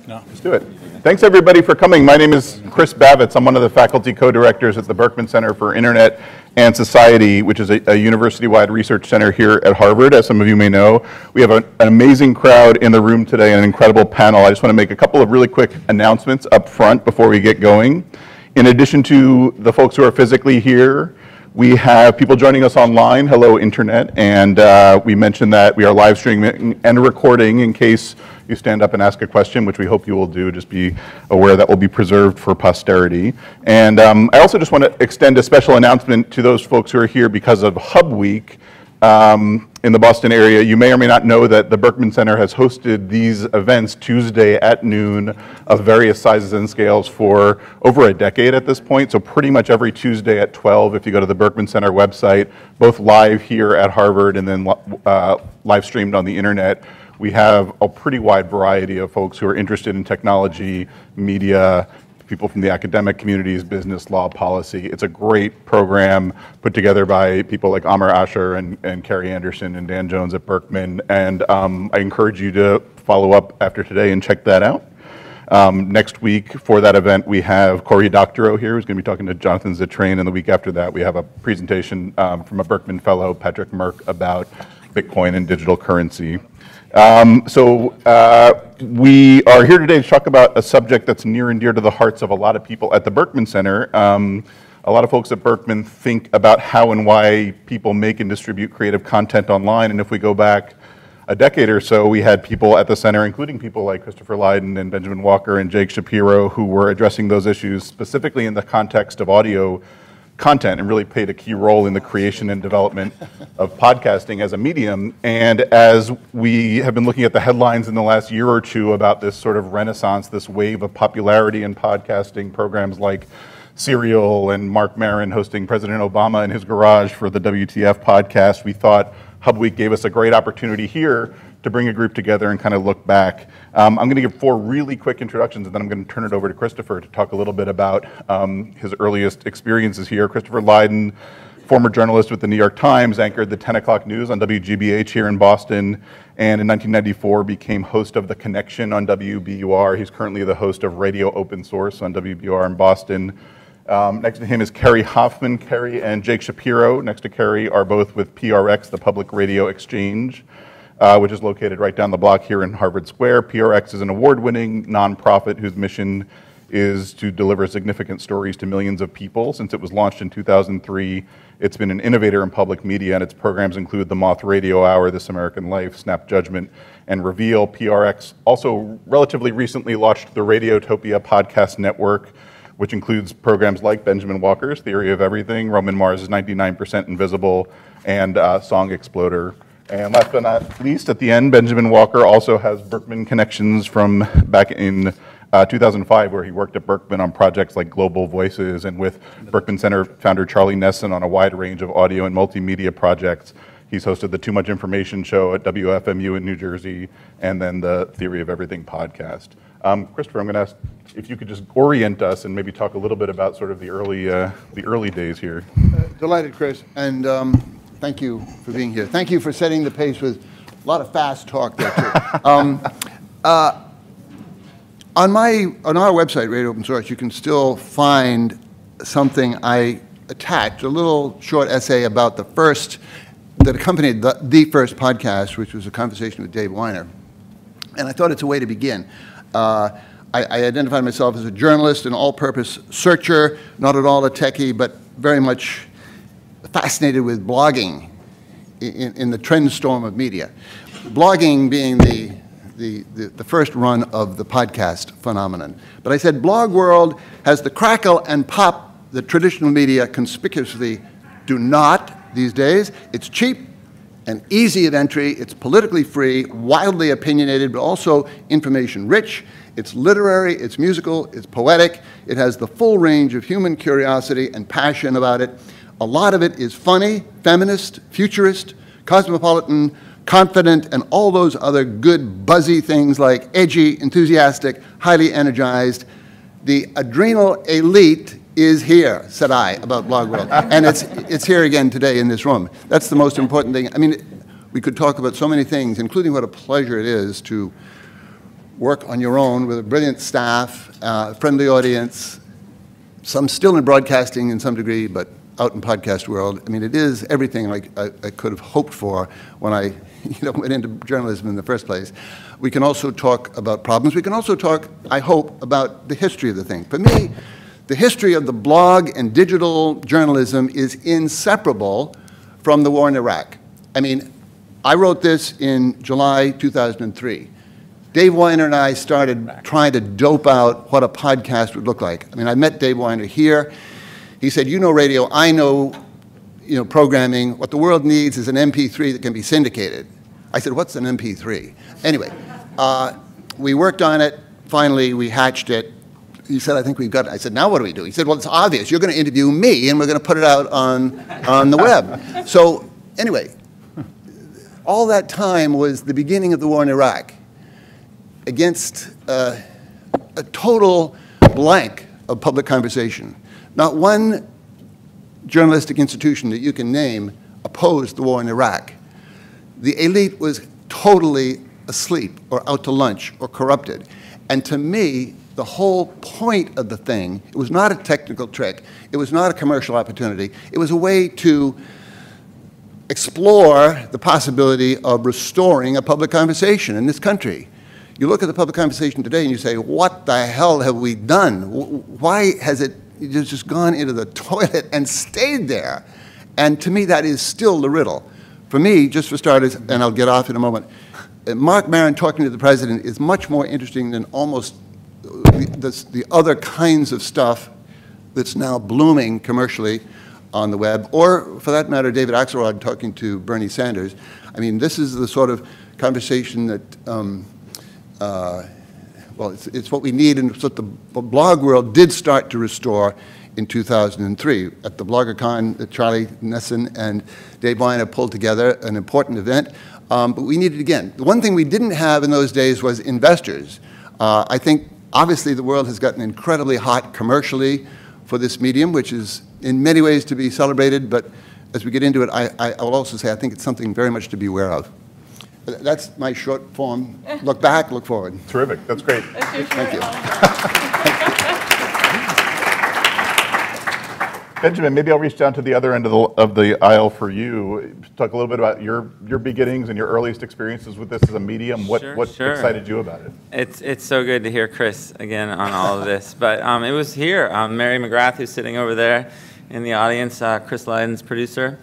No. Let's do it. Thanks everybody for coming. My name is Chris Bavitz. I'm one of the faculty co-directors at the Berkman Center for Internet and Society, which is a university-wide research center here at Harvard, as some of you may know. We have an amazing crowd in the room today and an incredible panel. I just want to make a couple of really quick announcements up front before we get going. In addition to the folks who are physically here, we have people joining us online. Hello, Internet. And we mentioned that we are live streaming and recording in case you stand up and ask a question, which we hope you will do. Just be aware that will be preserved for posterity. And I also just want to extend a special announcement to those folks who are here because of Hub Week in the Boston area. You may or may not know that the Berkman Center has hosted these events Tuesday at noon of various sizes and scales for over a decade at this point. So pretty much every Tuesday at 12, if you go to the Berkman Center website, both live here at Harvard and then live streamed on the internet, we have a pretty wide variety of folks who are interested in technology, media, people from the academic communities, business, law, policy. It's a great program put together by people like Amar Asher and Kerri Anderson and Dan Jones at Berkman. And I encourage you to follow up after today and check that out. Next week for that event, we have Cory Doctorow here, who's going to be talking to Jonathan Zittrain. And the week after that, we have a presentation from a Berkman fellow, Patrick Merck, about Bitcoin and digital currency. We are here today to talk about a subject that's near and dear to the hearts of a lot of people at the Berkman Center. A lot of folks at Berkman think about how and why people make and distribute creative content online. And if we go back a decade or so, we had people at the center, including people like Christopher Lydon and Benjamin Walker and Jake Shapiro, who were addressing those issues specifically in the context of audio content and really played a key role in the creation and development of podcasting as a medium. And as we have been looking at the headlines in the last year or two about this sort of renaissance, this wave of popularity in podcasting, programs like Serial and Mark Maron hosting President Obama in his garage for the WTF podcast, we thought Hub Week gave us a great opportunity here to bring a group together and kind of look back. I'm going to give 4 really quick introductions, and then I'm going to turn it over to Christopher to talk a little bit about his earliest experiences here. Christopher Lydon, former journalist with the New York Times, anchored the 10 o'clock news on WGBH here in Boston, and in 1994 became host of The Connection on WBUR. He's currently the host of Radio Open Source on WBUR in Boston. Next to him is Hoffman. Kerri and Jake Shapiro, next to Kerri, are both with PRX, the Public Radio Exchange, which is located right down the block here in Harvard Square. PRX is an award-winning nonprofit whose mission is to deliver significant stories to millions of people. Since it was launched in 2003, it's been an innovator in public media, and its programs include the Moth Radio Hour, This American Life, Snap Judgment, and Reveal. PRX also relatively recently launched the Radiotopia podcast network, which includes programs like Benjamin Walker's Theory of Everything, Roman Mars is 99% Invisible, and Song Exploder. And last but not least, at the end, Benjamin Walker also has Berkman connections from back in 2005, where he worked at Berkman on projects like Global Voices and with Berkman Center founder Charlie Nesson on a wide range of audio and multimedia projects. He's hosted the Too Much Information show at WFMU in New Jersey, and then the Theory of Everything podcast. Christopher, I'm going to ask if you could just orient us and maybe talk a little bit about sort of the early days here. Delighted, Chris, and thank you for being here. Thank you for setting the pace with a lot of fast talk there, too. On our website, Radio Open Source, you can still find something I attached, a little short essay about that accompanied the first podcast, which was a conversation with Dave Weiner. And I thought it's a way to begin. I identified myself as a journalist, an all-purpose searcher, not at all a techie, but very much fascinated with blogging in the trend storm of media. Blogging being the first run of the podcast phenomenon. But I said blog world has the crackle and pop that traditional media conspicuously do not these days. It's cheap and easy of entry. It's politically free, wildly opinionated, but also information rich. It's literary, it's musical, it's poetic. It has the full range of human curiosity and passion about it. A lot of it is funny, feminist, futurist, cosmopolitan, confident, and all those other good buzzy things like edgy, enthusiastic, highly energized. The adrenal elite is here, said I about Blog World. And it's here again today in this room. That's the most important thing. I mean, we could talk about so many things, including what a pleasure it is to work on your own with a brilliant staff, friendly audience, some still in broadcasting in some degree, but out in podcast world. I mean, it is everything like I could have hoped for when I went into journalism in the first place. We can also talk about problems. We can also talk, I hope, about the history of the thing. For me, the history of the blog and digital journalism is inseparable from the war in Iraq. I mean, I wrote this in July 2003. Dave Weiner and I started trying to dope out what a podcast would look like. I mean, I met Dave Weiner here. He said, you know radio, I know programming. What the world needs is an MP3 that can be syndicated. I said, what's an MP3? Anyway, we worked on it. Finally, we hatched it. He said, I think we've got it. I said, now what do we do? He said, well, it's obvious. You're going to interview me, and we're going to put it out on the web. So anyway, all that time was the beginning of the war in Iraq against a total blank of public conversation. Not one journalistic institution that you can name opposed the war in Iraq. The elite was totally asleep or out to lunch or corrupted. And to me, the whole point of the thing, it was not a technical trick. It was not a commercial opportunity. It was a way to explore the possibility of restoring a public conversation in this country. You look at the public conversation today and you say, what the hell have we done? Why has it just gone into the toilet and stayed there? And to me, that is still the riddle. For me, just for starters, and I'll get off in a moment, Mark Maron talking to the president is much more interesting than almost the other kinds of stuff that's now blooming commercially on the web, or for that matter, David Axelrod talking to Bernie Sanders. I mean, this is the sort of conversation that, well, it's what we need, and it's what the blog world did start to restore in 2003. At the BloggerCon, Charlie Nesson and Dave Weiner pulled together an important event, but we need it again. The one thing we didn't have in those days was investors. I think, obviously, the world has gotten incredibly hot commercially for this medium, which is in many ways to be celebrated, but as we get into it, I will also say I think it's something very much to be aware of. That's my short form. Look back, look forward. Terrific. That's great. Thank you. Benjamin, maybe I'll reach down to the other end of the aisle for you. Talk a little bit about your beginnings and your earliest experiences with this as a medium. What Sure. excited you about it? It's so good to hear Chris again on all of this. But it was here. Mary McGrath, who's sitting over there in the audience, Chris Lydon's producer,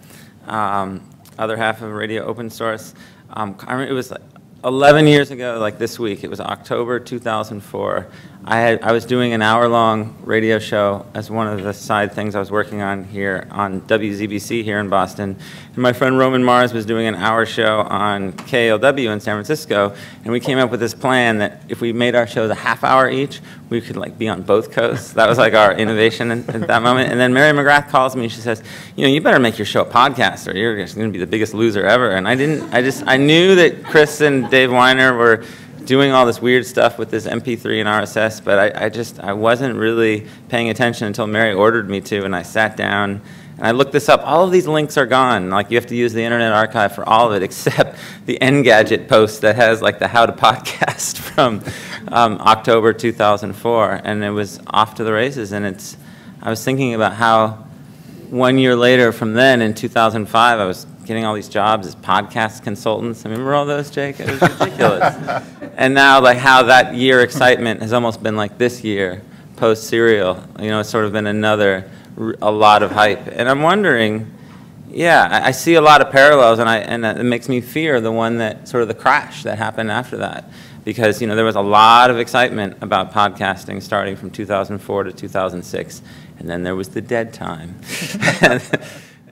other half of Radio Open Source. I remember it was like 11 years ago, like this week. It was October 2004. I was doing an hour-long radio show as one of the side things I was working on here on WZBC here in Boston. And my friend Roman Mars was doing an hour show on KLW in San Francisco. And we came up with this plan that if we made our shows a half hour each, we could like be on both coasts. That was like our innovation at that moment. And then Mary McGrath calls me. She says, you better make your show a podcast or you're just going to be the biggest loser ever. And I knew that Chris and Dave Weiner were doing all this weird stuff with this MP3 and RSS, but I wasn't really paying attention until Mary ordered me to, and I sat down and I looked this up. All of these links are gone. Like, you have to use the Internet Archive for all of it, except the Engadget post that has like the How to Podcast from October 2004, and it was off to the races. And I was thinking about how 1 year later from then, in 2005, I was getting all these jobs as podcast consultants. Remember all those, Jake? It was ridiculous. And now, like, how that year excitement has almost been like this year, post-Serial. It's sort of been a lot of hype. And I'm wondering, I see a lot of parallels, and it makes me fear the one that, sort of the crash that happened after that. Because, there was a lot of excitement about podcasting starting from 2004 to 2006. And then there was the dead time.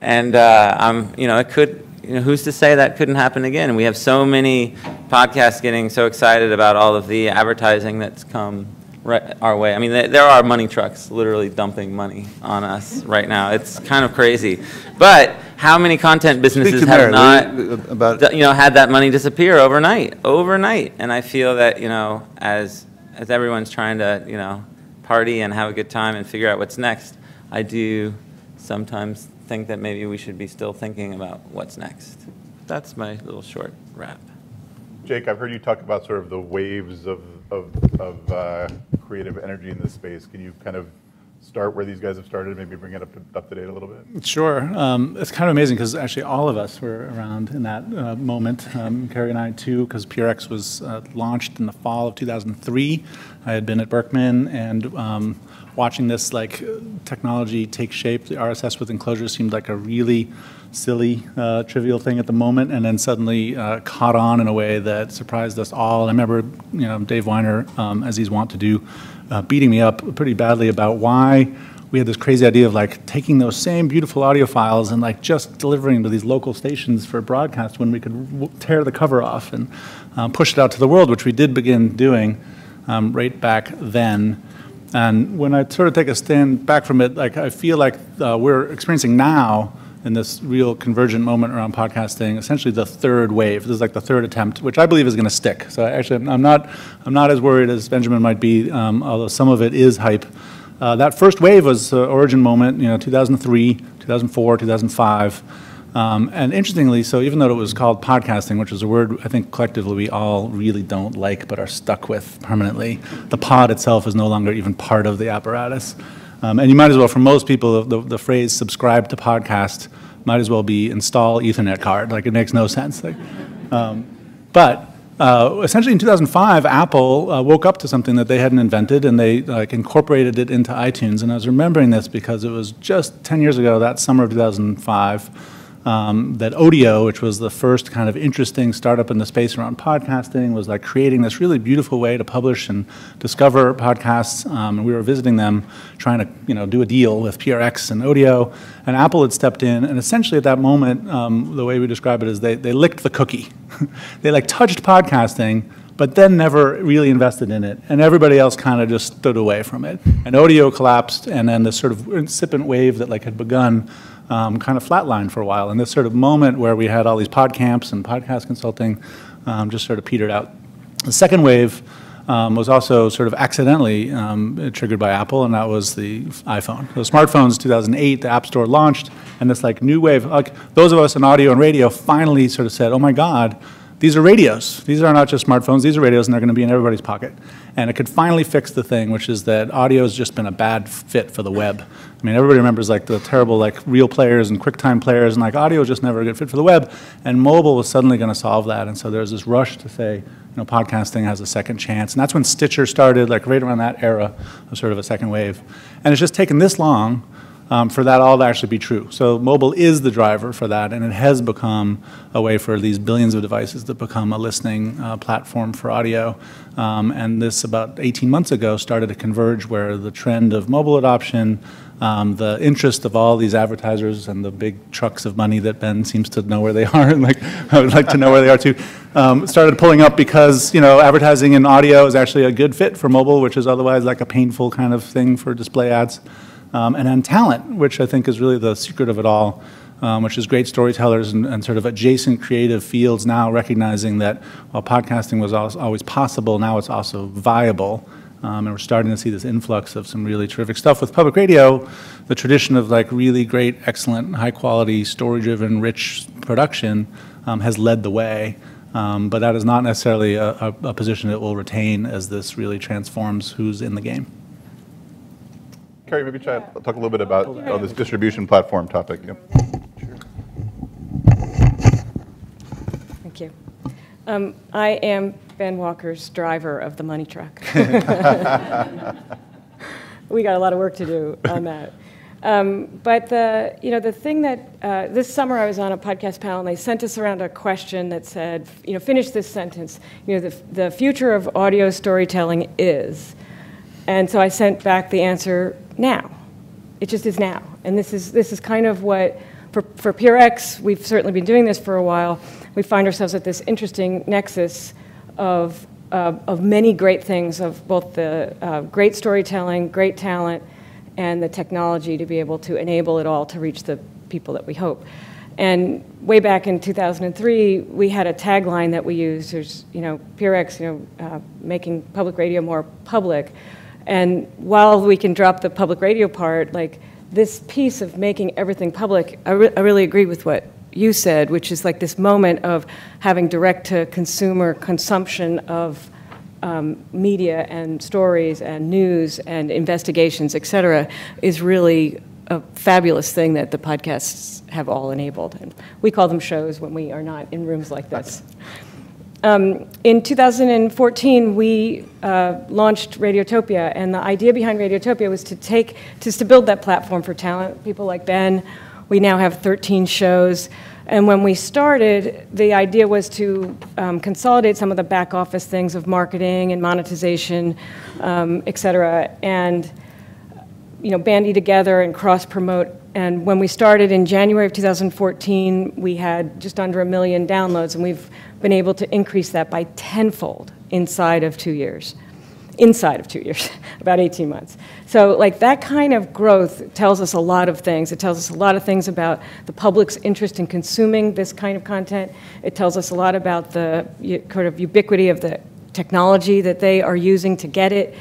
And it could, who's to say that couldn't happen again? And we have so many podcasts getting so excited about all of the advertising that's come right our way. I mean, there are money trucks literally dumping money on us right now. It's kind of crazy. But how many content businesses have not, had that money disappear overnight? And I feel that, as everyone's trying to, party and have a good time and figure out what's next, I do sometimes think that maybe we should be still thinking about what's next. That's my little short wrap. Jake, I've heard you talk about sort of the waves of creative energy in this space. Can you kind of start where these guys have started, maybe bring it up to date a little bit? Sure. It's kind of amazing because actually all of us were around in that moment. Kerri and I too, because PRX was launched in the fall of 2003. I had been at Berkman, and watching this like technology take shape, the RSS with enclosures seemed like a really silly, trivial thing at the moment, and then suddenly caught on in a way that surprised us all. And I remember, Dave Weiner, as he's wont to do, beating me up pretty badly about why we had this crazy idea of like taking those same beautiful audio files and like just delivering to these local stations for broadcast when we could tear the cover off and push it out to the world, which we did begin doing right back then. And when I sort of take a stand back from it, like I feel like we're experiencing now in this real convergent moment around podcasting, essentially the third wave. This is like the third attempt, which I believe is going to stick. So actually, I'm not as worried as Benjamin might be, although some of it is hype. That first wave was the origin moment, 2003, 2004, 2005. And interestingly, so even though it was called podcasting, which is a word I think collectively we all really don't like but are stuck with permanently, the pod itself is no longer even part of the apparatus. And you might as well, for most people, the phrase "subscribe to podcast" might as well be "install Ethernet card." Like, it makes no sense. Like, but essentially, in 2005, Apple woke up to something that they hadn't invented, and they incorporated it into iTunes. And I was remembering this because it was just 10 years ago, that summer of 2005. That Audio, which was the first kind of interesting startup in the space around podcasting, was like creating this really beautiful way to publish and discover podcasts. And we were visiting them, trying to do a deal with PRX and Audio. And Apple had stepped in, and essentially at that moment, the way we describe it is they licked the cookie. They like touched podcasting, but then never really invested in it. And everybody else kind of just stood away from it. And Audio collapsed, and then this sort of incipient wave that like had begun kind of flatlined for a while. And this sort of moment where we had all these pod camps and podcast consulting just sort of petered out. The second wave was also sort of accidentally triggered by Apple, and that was the iPhone. So smartphones, 2008, the App Store launched, and this like new wave, like those of us in audio and radio finally sort of said, oh my God, these are radios. These are not just smartphones, these are radios, and they're going to be in everybody's pocket. And it could finally fix the thing, which is that audio has just been a bad fit for the web. I mean, everybody remembers like the terrible like real players and QuickTime players, and like audio was just never a good fit for the web. And mobile was suddenly going to solve that. And so there's this rush to say, podcasting has a second chance. And that's when Stitcher started, like right around that era of sort of a second wave. And it's just taken this long for that all to actually be true. So mobile is the driver for that, and it has become a way for these billions of devices to become a listening platform for audio. And this, about 18 months ago, started to converge where the trend of mobile adoption, the interest of all these advertisers and the big trucks of money that Ben seems to know where they are, and like I would like to know where they are too, started pulling up because advertising in audio is actually a good fit for mobile, which is otherwise like a painful kind of thing for display ads. And then talent, which I think is really the secret of it all, which is great storytellers and sort of adjacent creative fields now recognizing that while podcasting was always possible, now it's also viable. And we're starting to see this influx of some really terrific stuff. With public radio, the tradition of like really great, excellent, high-quality, story-driven, rich production has led the way. But that is not necessarily a position that will retain as this really transforms who's in the game. Kerri, maybe talk a little bit about this distribution platform topic. Yep. Sure. Thank you. I am Ben Walker's driver of the money truck. We got a lot of work to do on that. But the thing that this summer I was on a podcast panel, and they sent us around a question that said, finish this sentence. The future of audio storytelling is. And so I sent back the answer, now. It just is now. And this is kind of what, for PRX, we've certainly been doing this for a while. We find ourselves at this interesting nexus of many great things, of both the great storytelling, great talent, and the technology to be able to enable it all to reach the people that we hope. And way back in 2003, we had a tagline that we used, there's, PRX, making public radio more public. And while we can drop the public radio part, like this piece of making everything public, I really agree with what you said, which is like this moment of having direct-to-consumer consumption of media and stories and news and investigations, et cetera, is really a fabulous thing that the podcasts have all enabled. And we call them shows when we are not in rooms like this. In 2014, we launched Radiotopia, and the idea behind Radiotopia was to build that platform for talent, people like Ben. We now have 13 shows. And when we started, the idea was to consolidate some of the back office things of marketing and monetization, et cetera, and bandy together and cross-promote. And when we started in January of 2014, we had just under 1 million downloads, and we've been able to increase that by tenfold inside of 2 years. About 18 months. So like that kind of growth tells us a lot of things. It tells us a lot of things about the public's interest in consuming this kind of content. It tells us a lot about the kind of ubiquity of the technology that they are using to get it.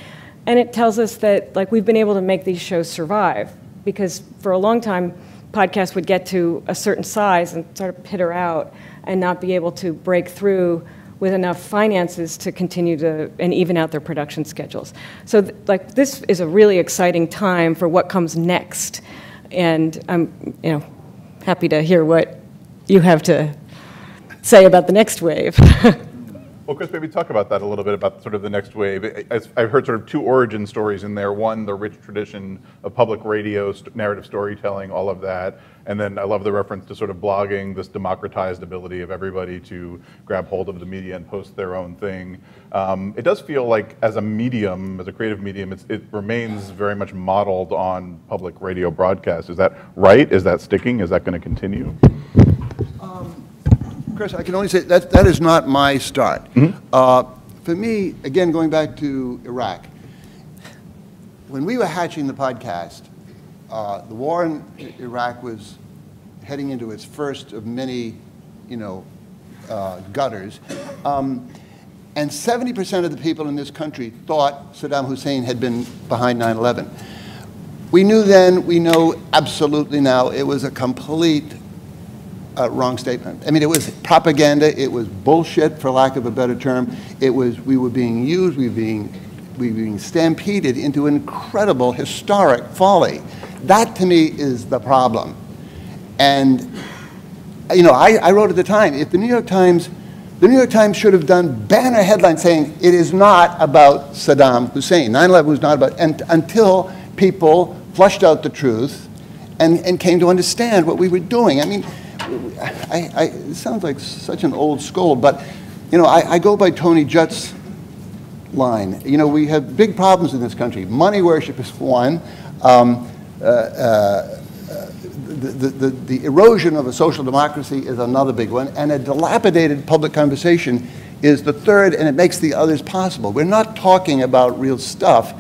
And it tells us that like we've been able to make these shows survive, because for a long time, podcasts would get to a certain size and sort of peter out and not be able to break through with enough finances to continue to and even out their production schedules. So like this is a really exciting time for what comes next. And I'm happy to hear what you have to say about the next wave. Well, Chris, maybe talk about that a little bit, about sort of the next wave. I've heard sort of 2 origin stories in there. One, the rich tradition of public radio, narrative storytelling, all of that. And then I love the reference to sort of blogging, this democratized ability of everybody to grab hold of the media and post their own thing. It does feel like as a medium, as a creative medium, it remains very much modeled on public radio broadcast. Is that right? Is that sticking? Is that going to continue? Chris, I can only say that is not my start. For me, again, going back to Iraq, when we were hatching the podcast, the war in Iraq was heading into its first of many, gutters. And 70% of the people in this country thought Saddam Hussein had been behind 9/11. We knew then, we know absolutely now, it was a complete wrong statement. I mean, it was propaganda. It was bullshit, for lack of a better term. It was, we were being used, we were being stampeded into incredible historic folly. That, to me, is the problem. And, I wrote at the time, if the New York Times should have done banner headlines saying, it is not about Saddam Hussein. 9/11 was not about, and until people flushed out the truth and came to understand what we were doing. I mean, it sounds like such an old scold, but I go by Tony Judd's line. We have big problems in this country. Money worship is one. The erosion of a social democracy is another big one, and a dilapidated public conversation is the third, and it makes the others possible. We're not talking about real stuff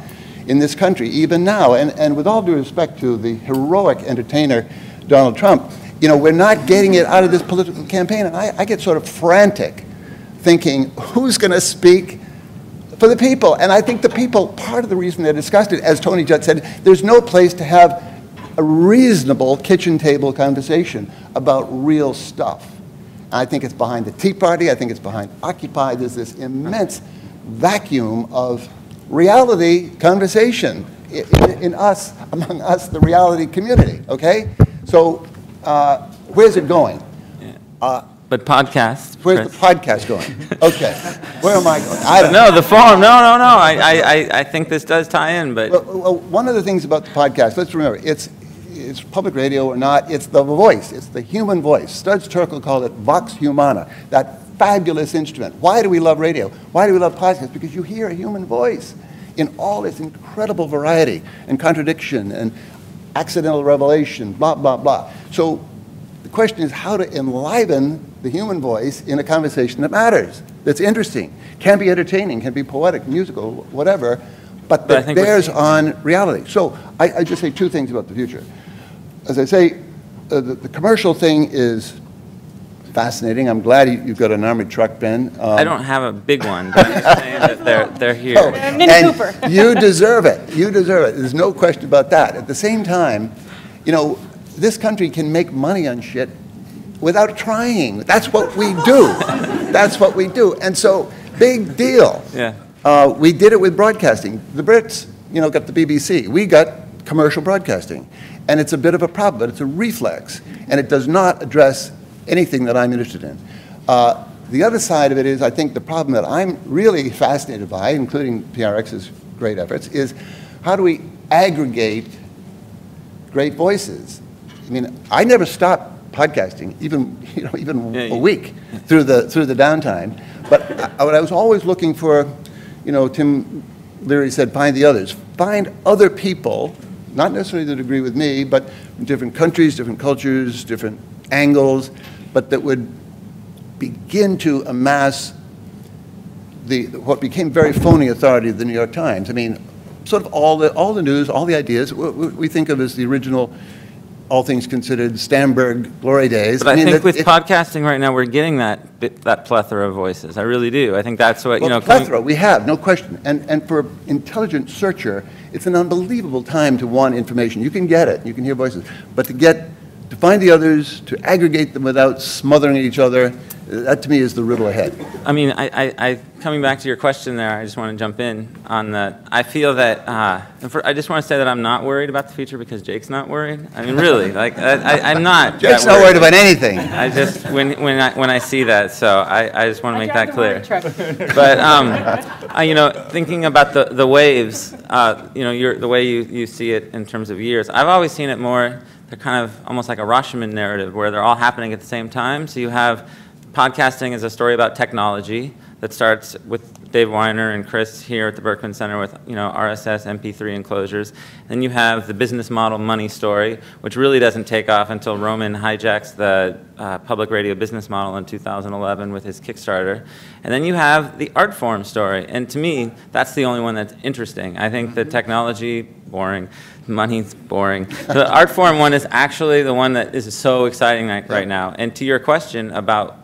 in this country, even now. And with all due respect to the heroic entertainer Donald Trump, we're not getting it out of this political campaign. And I get sort of frantic thinking, who's going to speak for the people? And I think the people, part of the reason they're disgusted, as Tony Judd said, there's no place to have a reasonable kitchen table conversation about real stuff. I think it's behind the Tea Party. I think it's behind Occupy. There's this immense vacuum of reality conversation in us, among us, the reality community, okay? So where's it going? But podcast. Where's the podcast going? Okay. Where am I going? I don't know. No, the forum. No. I think this does tie in, but. Well, one of the things about the podcast, let's remember, it's public radio or not, it's the voice. It's the human voice. Studs Terkel called it vox humana, that fabulous instrument. Why do we love radio? Why do we love podcasts? Because you hear a human voice in all its incredible variety and contradiction and accidental revelation, blah, blah, blah. So the question is how to enliven the human voice in a conversation that matters, that's interesting, can be entertaining, can be poetic, musical, whatever, but that bears on reality. So I just say 2 things about the future. As I say, the commercial thing is fascinating. I'm glad you've got an armored truck, Ben. I don't have a big one, but I'm saying that they're here. Oh, and Cooper. You deserve it. You deserve it. There's no question about that. At the same time, this country can make money on shit without trying. That's what we do. That's what we do. And so, big deal. Yeah. We did it with broadcasting. The Brits, got the BBC. We got commercial broadcasting. And it's a bit of a problem, but it's a reflex. And it does not address anything that I'm interested in. The other side of it is, I think the problem that I'm really fascinated by, including PRX's great efforts, is how do we aggregate great voices? I mean, I never stopped podcasting, even a week through the downtime. But I was always looking for, Tim Leary said, find the others. Find other people, not necessarily that agree with me, but from different countries, different cultures, different angles, but that would begin to amass what became very phony authority of the New York Times. I mean, sort of all the news, all the ideas, we think of as the original, all things considered, Stamberg glory days. But I think with podcasting right now, we're getting that plethora of voices. I really do. I think that's what, plethora, we have, no question. And for an intelligent searcher, it's an unbelievable time to want information. You can get it, you can hear voices. But to find the others, to aggregate them without smothering each other, that to me is the riddle ahead. I mean, coming back to your question there, I just want to jump in on that. I feel that, I just want to say that I'm not worried about the future because Jake's not worried. I mean, really, like, I'm not. Jake's not worried about anything. I just, when I see that, so I just want to make that clear. But, thinking about the waves, the way you see it in terms of years, I've always seen it more, they're kind of almost like a Rashomon narrative where they're all happening at the same time. So you have podcasting is a story about technology that starts with Dave Weiner and Chris here at the Berkman Center with RSS, MP3 enclosures. Then you have the business model money story, which really doesn't take off until Roman hijacks the public radio business model in 2011 with his Kickstarter. And then you have the art form story. And to me, that's the only one that's interesting. I think the technology, boring. Money's boring. The art form one is actually the one that is so exciting right now. And to your question about,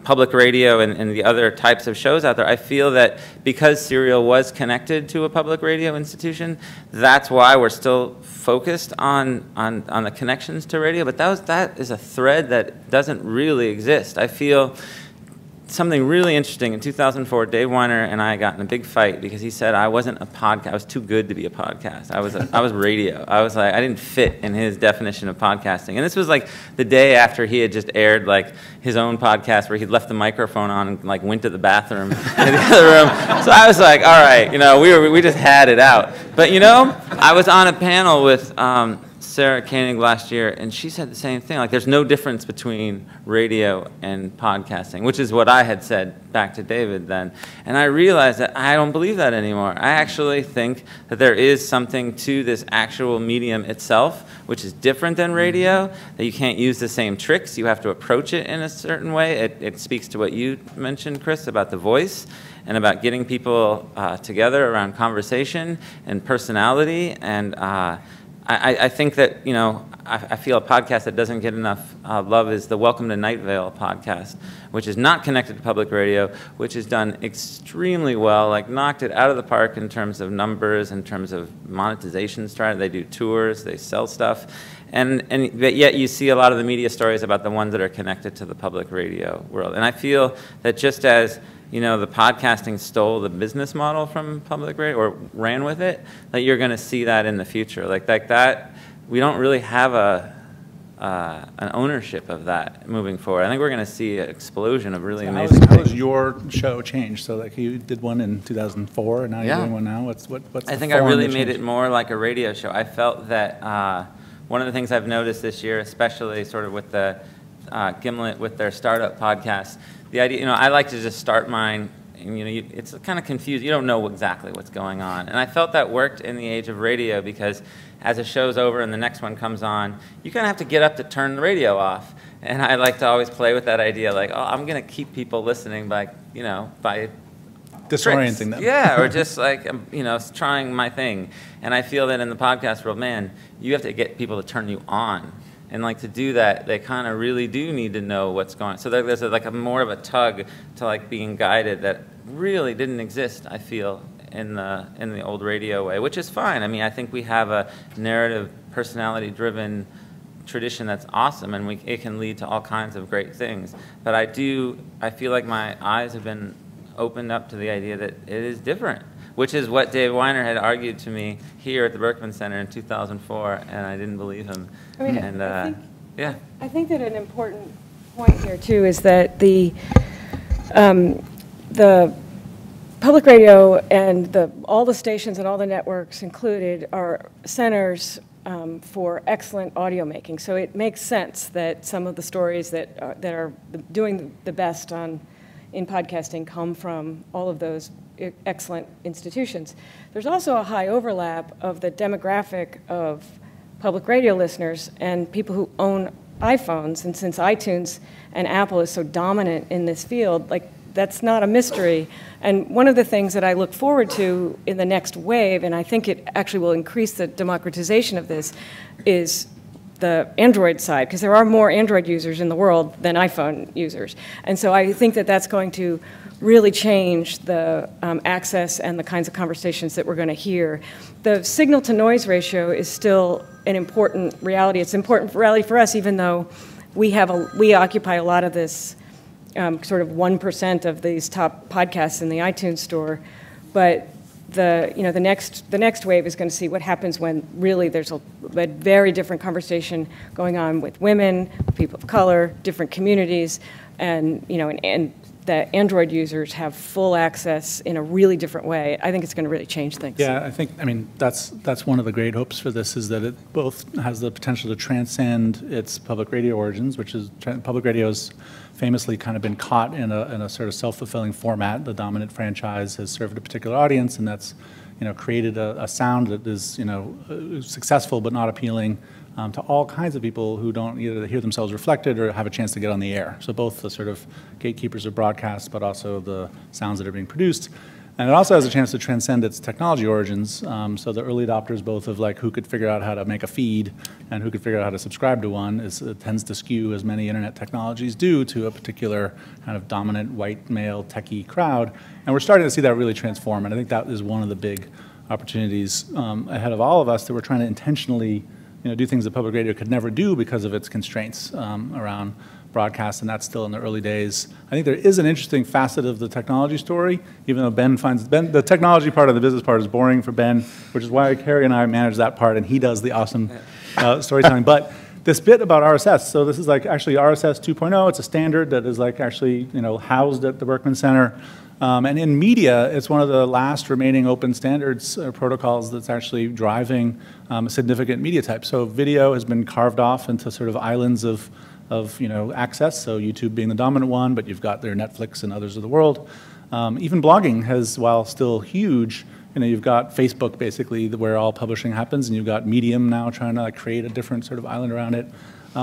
public radio and the other types of shows out there, I feel that because Serial was connected to a public radio institution, that's why we're still focused on the connections to radio. But that is a thread that doesn't really exist. I feel something really interesting. In 2004, Dave Weiner and I got in a big fight because he said I wasn't a podcast. I was too good to be a podcast. I was radio. I was like, I didn't fit in his definition of podcasting. And this was like the day after he had just aired like his own podcast where he'd left the microphone on and like went to the bathroom in the other room. So I was like, all right, we just had it out. But I was on a panel with Sarah Koenig last year, and she said the same thing. Like, there's no difference between radio and podcasting, which is what I had said back to David then. And I realized that I don't believe that anymore. I actually think that there is something to this actual medium itself, which is different than radio, that you can't use the same tricks. You have to approach it in a certain way. It speaks to what you mentioned, Chris, about the voice and about getting people together around conversation and personality. And I think that, I feel a podcast that doesn't get enough love is the Welcome to Night Vale podcast, which is not connected to public radio, which has done extremely well, like knocked it out of the park in terms of numbers, in terms of monetization strategy. They do tours, they sell stuff. But yet you see a lot of the media stories about the ones that are connected to the public radio world. And I feel that just as the podcasting stole the business model from public radio or ran with it, that you're going to see that in the future. Like that, we don't really have an ownership of that moving forward. I think we're going to see an explosion of really amazing things. How has your show changed? So like you did one in 2004, and now you're doing one now. What's I think I really made it more like a radio show. I felt that one of the things I've noticed this year, especially sort of with the Gimlet with their startup podcast, the idea, I like to just start mine, and it's kind of confused. You don't know exactly what's going on. And I felt that worked in the age of radio because as a show's over and the next one comes on, you kind of have to get up to turn the radio off. And I like to always play with that idea, like, oh, I'm going to keep people listening by disorienting them. Yeah, or just like, trying my thing. And I feel that in the podcast world, man, you have to get people to turn you on. And like to do that, they kind of really do need to know what's going on. So there's like a more of a tug to like being guided that really didn't exist, I feel, in the old radio way, which is fine. I mean, I think we have a narrative, personality-driven tradition that's awesome, and it can lead to all kinds of great things. But I feel like my eyes have been opened up to the idea that it is different, which is what Dave Weiner had argued to me here at the Berkman Center in 2004, and I didn't believe him. I mean, and I think that an important point here too is that the public radio and all the stations and all the networks included are centers for excellent audio making. So it makes sense that some of the stories that are doing the best in podcasting come from all of those excellent institutions. There's also a high overlap of the demographic of public radio listeners and people who own iPhones, and since iTunes and Apple is so dominant in this field, like, that's not a mystery. And one of the things that I look forward to in the next wave, and I think it actually will increase the democratization of this, is the Android side, because there are more Android users in the world than iPhone users. And so I think that that's going to really change the access and the kinds of conversations that we're going to hear. The signal-to-noise ratio is still an important reality. It's an important reality for us, even though we occupy a lot of this sort of 1% of these top podcasts in the iTunes store. But the next wave is going to see what happens when really there's a very different conversation going on with women, people of color, different communities, and that Android users have full access in a really different way. I think it's going to really change things. Yeah, I mean, that's one of the great hopes for this, is that it both has the potential to transcend its public radio origins, which is public radio's famously kind of been caught in a sort of self-fulfilling format. The dominant franchise has served a particular audience, and that's created a sound that is successful but not appealing to all kinds of people who don't either hear themselves reflected or have a chance to get on the air. So both the sort of gatekeepers of broadcast, but also the sounds that are being produced. And it also has a chance to transcend its technology origins. So the early adopters, both of like who could figure out how to make a feed and who could figure out how to subscribe to one, it tends to skew, as many internet technologies do, to a particular kind of dominant white male techie crowd. And we're starting to see that really transform. And I think that is one of the big opportunities ahead of all of us, that we're trying to intentionally do things that public radio could never do because of its constraints around broadcast, and that's still in the early days. I think there is an interesting facet of the technology story, even though Ben finds the technology part of the business part is boring for Ben, which is why Kerri and I manage that part, and he does the awesome storytelling. But this bit about RSS, so this is like actually RSS 2.0. It's a standard that is like actually housed at the Berkman Center. And in media, it's one of the last remaining open standards protocols that's actually driving a significant media type. So video has been carved off into sort of islands of access, so YouTube being the dominant one, but you've got their Netflix and others of the world. Even blogging has, while still huge, you've got Facebook basically where all publishing happens, and you've got Medium now trying to create a different sort of island around it.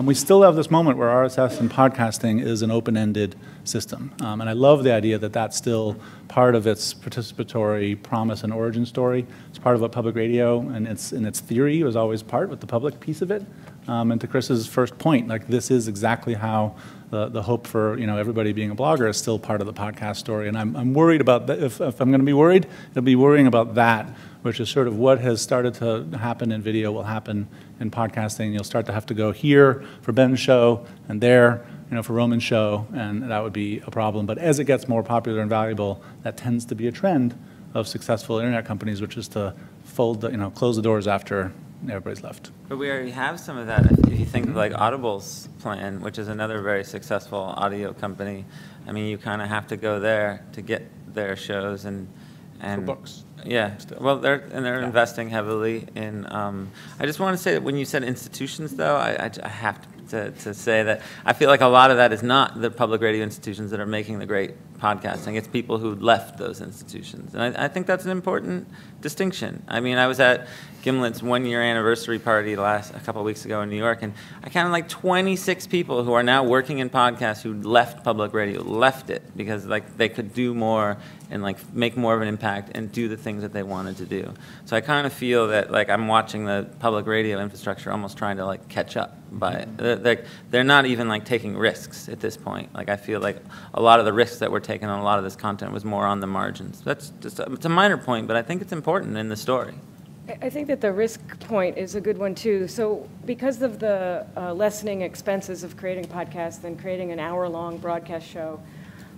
We still have this moment where RSS and podcasting is an open-ended system. And I love the idea that that's still part of its participatory promise and origin story. It's part of what public radio and its theory was always part with the public piece of it. And to Chris's first point, this is exactly how the hope for everybody being a blogger is still part of the podcast story. And I'm worried about that. If I'm going to be worried, it'll be worrying about that, which is sort of what has started to happen in video will happen in podcasting. You'll start to have to go here for Ben's show and there, for Roman's show, and that would be a problem. But as it gets more popular and valuable, that tends to be a trend of successful internet companies, which is to close the doors after everybody's left. But we already have some of that. If you think of like Audible's plan, which is another very successful audio company, I mean, you kind of have to go there to get their shows and for books. Yeah, Still. well, they're investing heavily in. I just want to say that when you said institutions, though, I have to say that I feel like a lot of that is not the public radio institutions that are making the great podcasting. It's people who left those institutions, and I think that's an important distinction. I mean, I was at Gimlet's one-year anniversary party a couple of weeks ago in New York, and I counted like 26 people who are now working in podcasts who left public radio, left it because they could do more and make more of an impact and do the things that they wanted to do. So I kind of feel that I'm watching the public radio infrastructure almost trying to catch up by it. They're not even taking risks at this point. I feel like a lot of the risks that were taken on a lot of this content was more on the margins. That's just it's a minor point, but I think it's important in the story. I think that the risk point is a good one too. So because of the lessening expenses of creating a podcast and creating an hour-long broadcast show,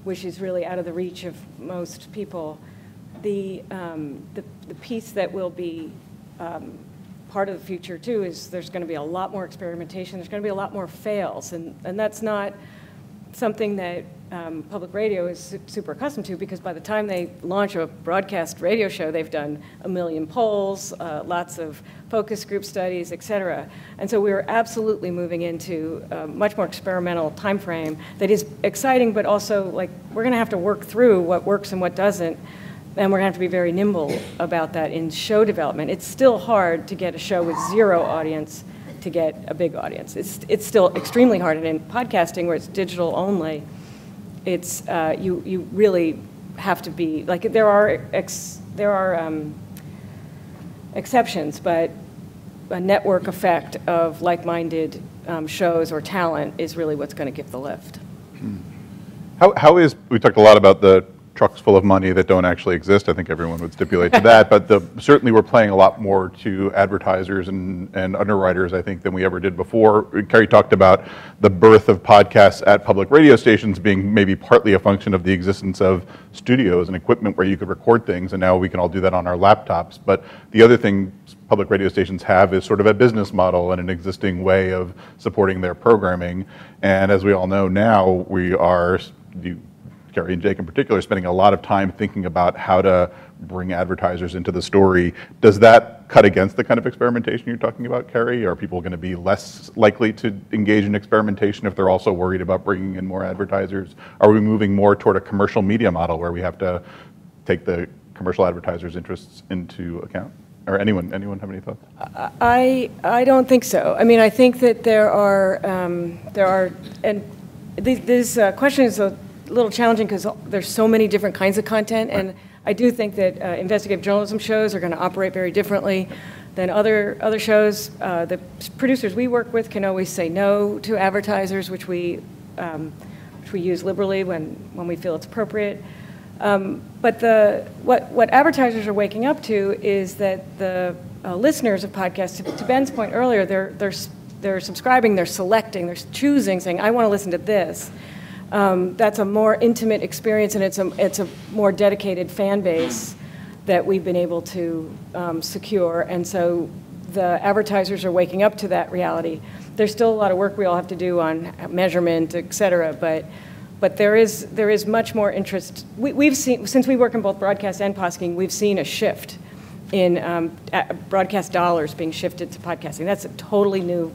which is really out of the reach of most people, the piece that will be part of the future too is there's going to be a lot more experimentation. There's going to be a lot more fails, and that's not something that public radio is super accustomed to, because by the time they launch a broadcast radio show, they've done 1 million polls, lots of focus group studies, et cetera. And so we're absolutely moving into a much more experimental time frame that is exciting, but also like we're going to have to work through what works and what doesn't, and we're going to have to be very nimble about that in show development. It's still hard to get a show with 0 audience to get a big audience. It's still extremely hard, and in podcasting, where it's digital only, it's you really have to be like there are exceptions, but a network effect of like-minded shows or talent is really what's going to give the lift. How is, we talked a lot about the trucks full of money that don't actually exist. I think everyone would stipulate to that, but certainly we're playing a lot more to advertisers and underwriters, I think, than we ever did before. Kerri talked about the birth of podcasts at public radio stations being maybe partly a function of the existence of studios and equipment where you could record things, and now we can all do that on our laptops. But the other thing public radio stations have is sort of a business model and an existing way of supporting their programming. And as we all know now, we are, Kerri and Jake in particular, spending a lot of time thinking about how to bring advertisers into the story. Does that cut against the kind of experimentation you're talking about, Kerri? Are people going to be less likely to engage in experimentation if they're also worried about bringing in more advertisers? Are we moving more toward a commercial media model where we have to take the commercial advertisers' interests into account? Or anyone have any thoughts? I don't think so. I mean, I think that there are, and this question is a little challenging because there's so many different kinds of content, and I do think that investigative journalism shows are going to operate very differently than other shows. The producers we work with can always say no to advertisers, which we use liberally when we feel it's appropriate. But what advertisers are waking up to is that the listeners of podcasts, to Ben's point earlier, they're subscribing, they're selecting, they're choosing, saying, I want to listen to this. That's a more intimate experience, and it's a more dedicated fan base that we've been able to secure. And so the advertisers are waking up to that reality. There's still a lot of work we all have to do on measurement, et cetera, but there is much more interest. We've seen, since we work in both broadcast and podcasting, we've seen a shift in broadcast dollars being shifted to podcasting. That's totally new.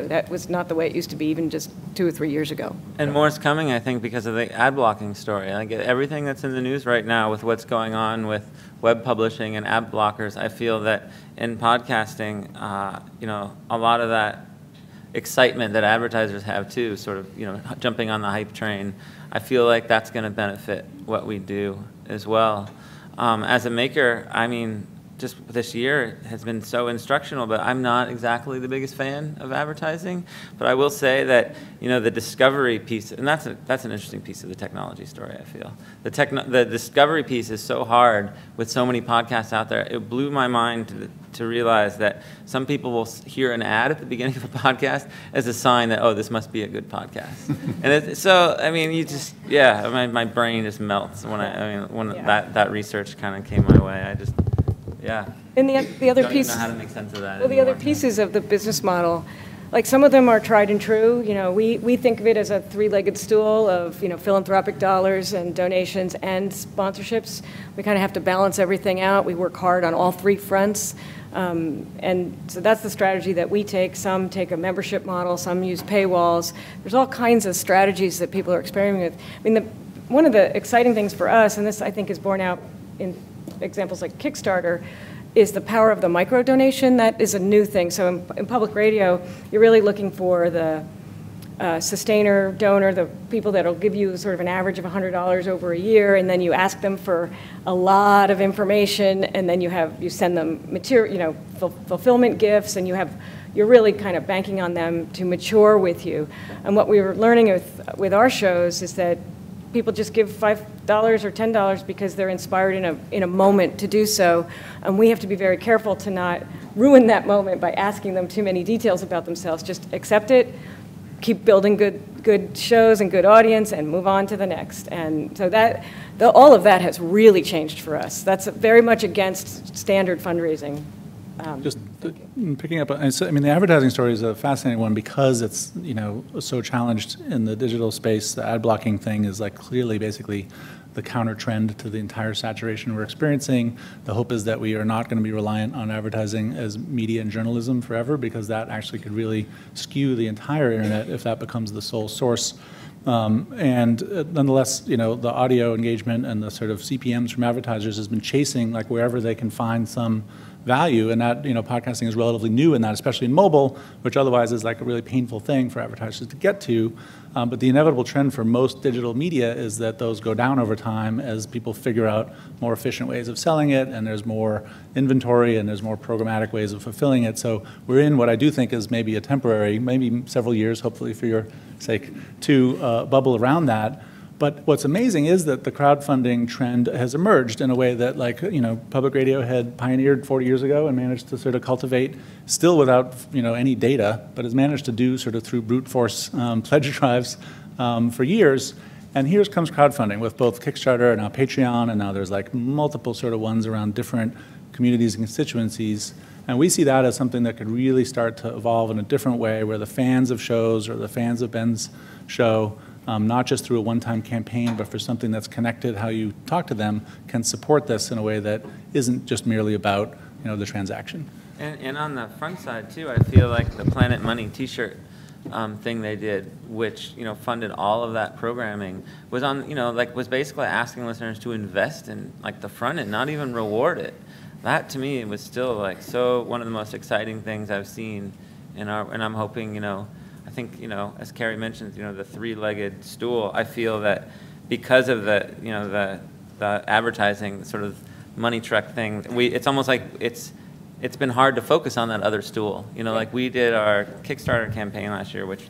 That was not the way it used to be even just 2 or 3 years ago. And more is coming, I think, because of the ad blocking story. Like everything that's in the news right now with what's going on with web publishing and ad blockers, I feel that in podcasting, a lot of that excitement that advertisers have too, sort of, jumping on the hype train, I feel like that's going to benefit what we do as well. As a maker, I mean, just this year has been so instructional, but I'm not exactly the biggest fan of advertising. But I will say that, the discovery piece, and that's an interesting piece of the technology story, I feel. The discovery piece is so hard with so many podcasts out there. It blew my mind to realize that some people will hear an ad at the beginning of a podcast as a sign that, oh, this must be a good podcast. And so, I mean, you just, my brain just melts when that research kind of came my way. And the other piece, don't even know how to make sense of that. Well, the other pieces of the business model, like some of them are tried and true. We think of it as a three-legged stool of philanthropic dollars and donations and sponsorships. We kind of have to balance everything out. We work hard on all 3 fronts. And so that's the strategy that we take. Some take a membership model, some use paywalls. There's all kinds of strategies that people are experimenting with. I mean, one of the exciting things for us, and this I think is borne out in examples like Kickstarter, is the power of the micro donation. That is a new thing. So in public radio, you're really looking for the sustainer donor, the people that will give you sort of an average of $100 over a year, and then you ask them for a lot of information, and then you send them material, fulfillment gifts, and you're really kind of banking on them to mature with you. And what we were learning with our shows is that people just give $5 or $10 because they're inspired in a moment to do so. And we have to be very careful to not ruin that moment by asking them too many details about themselves. Just accept it, keep building good shows and good audience, and move on to the next. And so all of that has really changed for us. That's very much against standard fundraising. Just picking up, I mean, the advertising story is a fascinating one because it's, so challenged in the digital space. The ad blocking thing is like clearly basically the counter trend to the entire saturation we're experiencing. The hope is that we are not going to be reliant on advertising as media and journalism forever, because that actually could really skew the entire internet if that becomes the sole source. And nonetheless, the audio engagement and the sort of CPMs from advertisers has been chasing like wherever they can find some value, and that podcasting is relatively new in that, especially in mobile, which otherwise is like a really painful thing for advertisers to get to. But the inevitable trend for most digital media is that those go down over time as people figure out more efficient ways of selling it, and there's more inventory and there's more programmatic ways of fulfilling it. So we're in what I do think is maybe a temporary, maybe several years, hopefully for your sake, to bubble around that. But what's amazing is that the crowdfunding trend has emerged in a way that, like, public radio had pioneered 40 years ago and managed to sort of cultivate, still without, any data, but has managed to do sort of through brute force pledge drives for years. And here comes crowdfunding with both Kickstarter and now Patreon, and now there's like multiple sort of ones around different communities and constituencies. And we see that as something that could really start to evolve in a different way, where the fans of shows or the fans of Ben's show, not just through a one-time campaign, but for something that's connected, how you talk to them, can support this in a way that isn't just merely about the transaction. And on the front side too, I feel like the Planet Money T-shirt thing they did, which funded all of that programming, was on was basically asking listeners to invest in like the front end, not even reward it. That to me was still like one of the most exciting things I've seen and I'm hoping I think, as Kerri mentioned, the three-legged stool, I feel that because of the advertising sort of money truck thing, it's almost like it's been hard to focus on that other stool. Like we did our Kickstarter campaign last year, which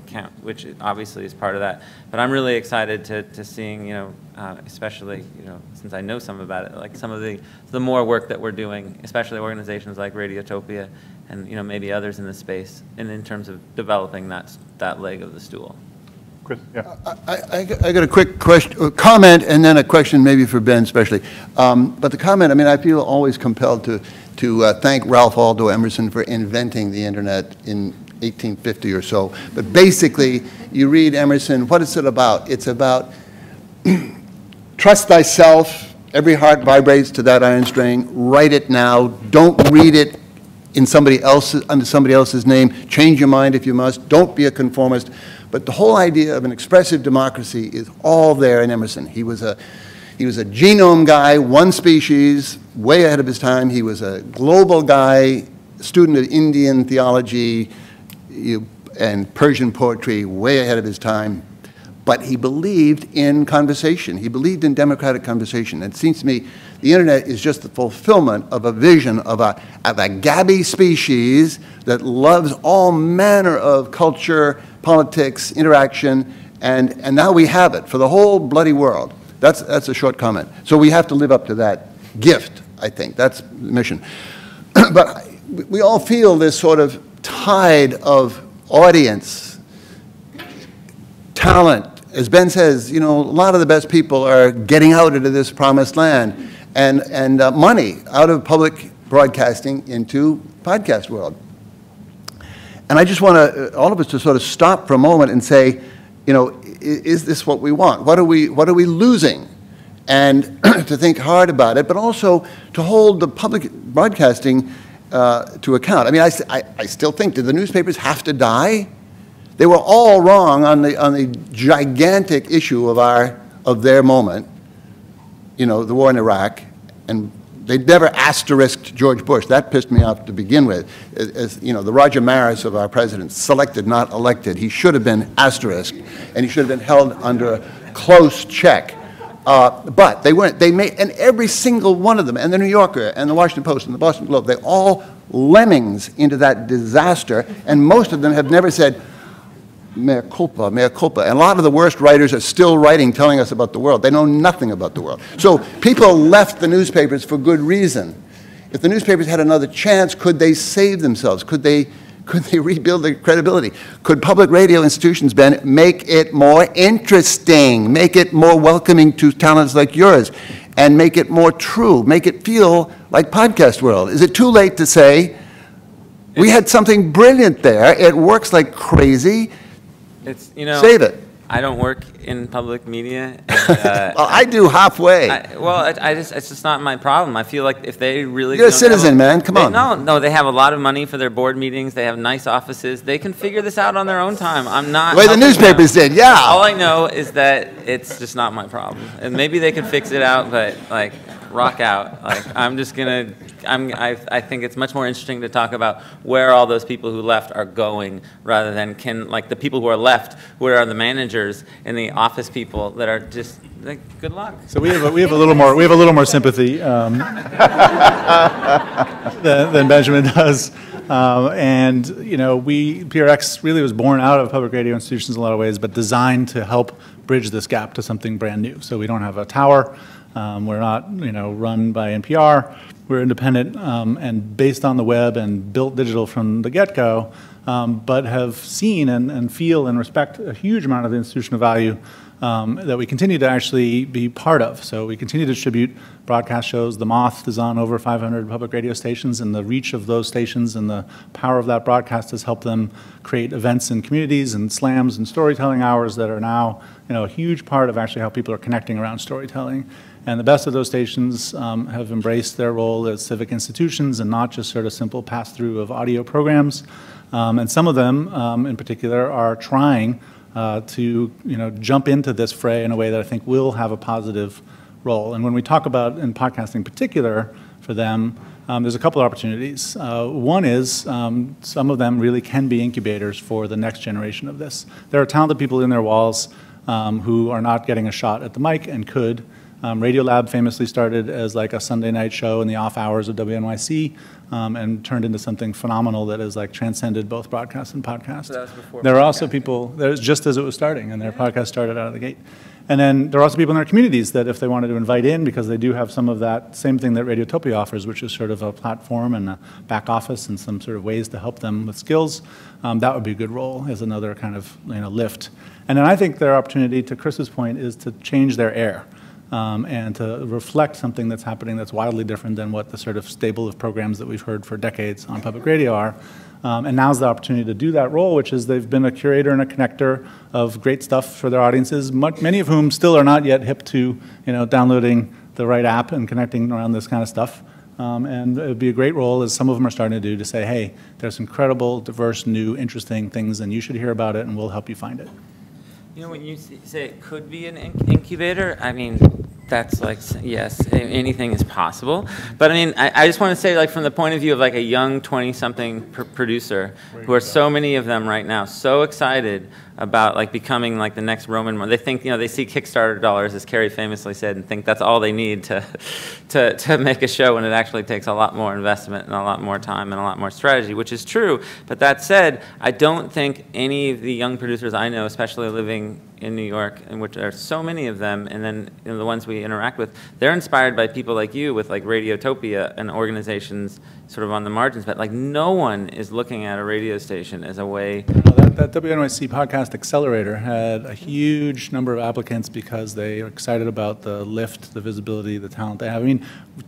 obviously is part of that. But I'm really excited to seeing, especially, since I know some about it, like some of the more work that we're doing, especially organizations like Radiotopia and maybe others in the space, and in terms of developing that leg of the stool. Chris, yeah. I got a quick comment, and then a question maybe for Ben especially. But the comment, I feel always compelled to thank Ralph Waldo Emerson for inventing the internet in 1850 or so. But basically, you read Emerson, what is it about? It's about trust thyself, every heart vibrates to that iron string, write it now, don't read it in under somebody else's name, change your mind if you must, don't be a conformist. But the whole idea of an expressive democracy is all there in Emerson. He was a genome guy, one species, way ahead of his time. He was a global guy, student of Indian theology and Persian poetry, way ahead of his time. But he believed in conversation. He believed in democratic conversation. And it seems to me the internet is just the fulfillment of a vision of a gabby species that loves all manner of culture, politics, interaction, and now we have it for the whole bloody world. That's a short comment. So we have to live up to that gift, I think. That's the mission. But we all feel this sort of tide of audience, talent. As Ben says, a lot of the best people are getting out into this promised land, and money out of public broadcasting into podcast world. And I just want all of us to sort of stop for a moment and say, is this what we want? What are we losing? And to think hard about it, but also to hold the public broadcasting to account. I still think, did the newspapers have to die? They were all wrong on the gigantic issue of their moment, the war in Iraq, and they never asterisked George Bush. That pissed me off to begin with. As the Roger Maris of our president, selected, not elected. He should have been asterisked, and he should have been held under close check. But they weren't. They made, and every single one of them, and the New Yorker, and the Washington Post, and the Boston Globe, they all lemmings into that disaster, and most of them have never said, mea culpa, mea culpa. And a lot of the worst writers are still writing, telling us about the world. They know nothing about the world. So people left the newspapers for good reason. If the newspapers had another chance, could they save themselves? Could they rebuild their credibility? Could public radio institutions, Ben, make it more interesting, make it more welcoming to talents like yours, and make it more true, make it feel like podcast world? Is it too late to say, we had something brilliant there, it works like crazy, save it? I don't work in public media. Well, I do halfway. It's just not my problem. I feel like if they really You're a citizen, man. Come on. No, they have a lot of money for their board meetings. They have nice offices. They can figure this out on their own time. I'm not. The way the newspapers did, yeah. All I know is that it's just not my problem. And maybe they can fix it out, but like, rock out. Like, I'm just gonna. I think it's much more interesting to talk about where all those people who left are going, rather than the people who are left, where are the managers and the office people that are just like, good luck. So we have a little more sympathy than Benjamin does. And PRX really was born out of public radio institutions in a lot of ways, but designed to help bridge this gap to something brand new. So we don't have a tower. We're not, run by NPR. We're independent and based on the web and built digital from the get-go, but have seen and feel and respect a huge amount of the institutional value that we continue to actually be part of. So we continue to distribute broadcast shows. The Moth is on over 500 public radio stations, and the reach of those stations and the power of that broadcast has helped them create events in communities and slams and storytelling hours that are now a huge part of actually how people are connecting around storytelling. And the best of those stations have embraced their role as civic institutions and not just sort of simple pass-through of audio programs. And some of them, in particular, are trying to jump into this fray in a way that I think will have a positive role. And when we talk about, in podcasting in particular, for them, there's a couple of opportunities. One is some of them really can be incubators for the next generation of this. There are talented people in their walls who are not getting a shot at the mic and could. Radiolab famously started as like a Sunday night show in the off hours of WNYC and turned into something phenomenal that has like transcended both broadcast and podcast. So that was before there are also people, there's just as it was starting, and their podcast started out of the gate. And then there are also people in their communities that if they wanted to invite in, because they do have some of that same thing that Radiotopia offers, which is sort of a platform and a back office and some sort of ways to help them with skills, that would be a good role as another kind of lift. And then I think their opportunity, to Chris's point, is to change their air. And to reflect something that's happening that's wildly different than what the sort of stable of programs that we've heard for decades on public radio are. And now's the opportunity to do that role, which is they've been a curator and a connector of great stuff for their audiences, many of whom still are not yet hip to downloading the right app and connecting around this kind of stuff. And it would be a great role, as some of them are starting to do, to say, hey, there's incredible, diverse, new, interesting things, and you should hear about it, and we'll help you find it. When you say it could be an incubator, I mean, that's like, yes, anything is possible. But I mean, I just want to say, like, from the point of view of like a young 20-something producer, who are so many of them right now, so excited about like becoming like the next Roman. They think, they see Kickstarter dollars, as Kerri famously said, and think that's all they need to make a show, when it actually takes a lot more investment and a lot more time and a lot more strategy, which is true. But that said, I don't think any of the young producers I know, especially living in New York, in which there are so many of them, and then the ones we interact with, they're inspired by people like you with like Radiotopia and organizations sort of on the margins, but like no one is looking at a radio station as a way. That WNYC Podcast Accelerator had a huge number of applicants because they are excited about the lift, the visibility, the talent they have. I mean,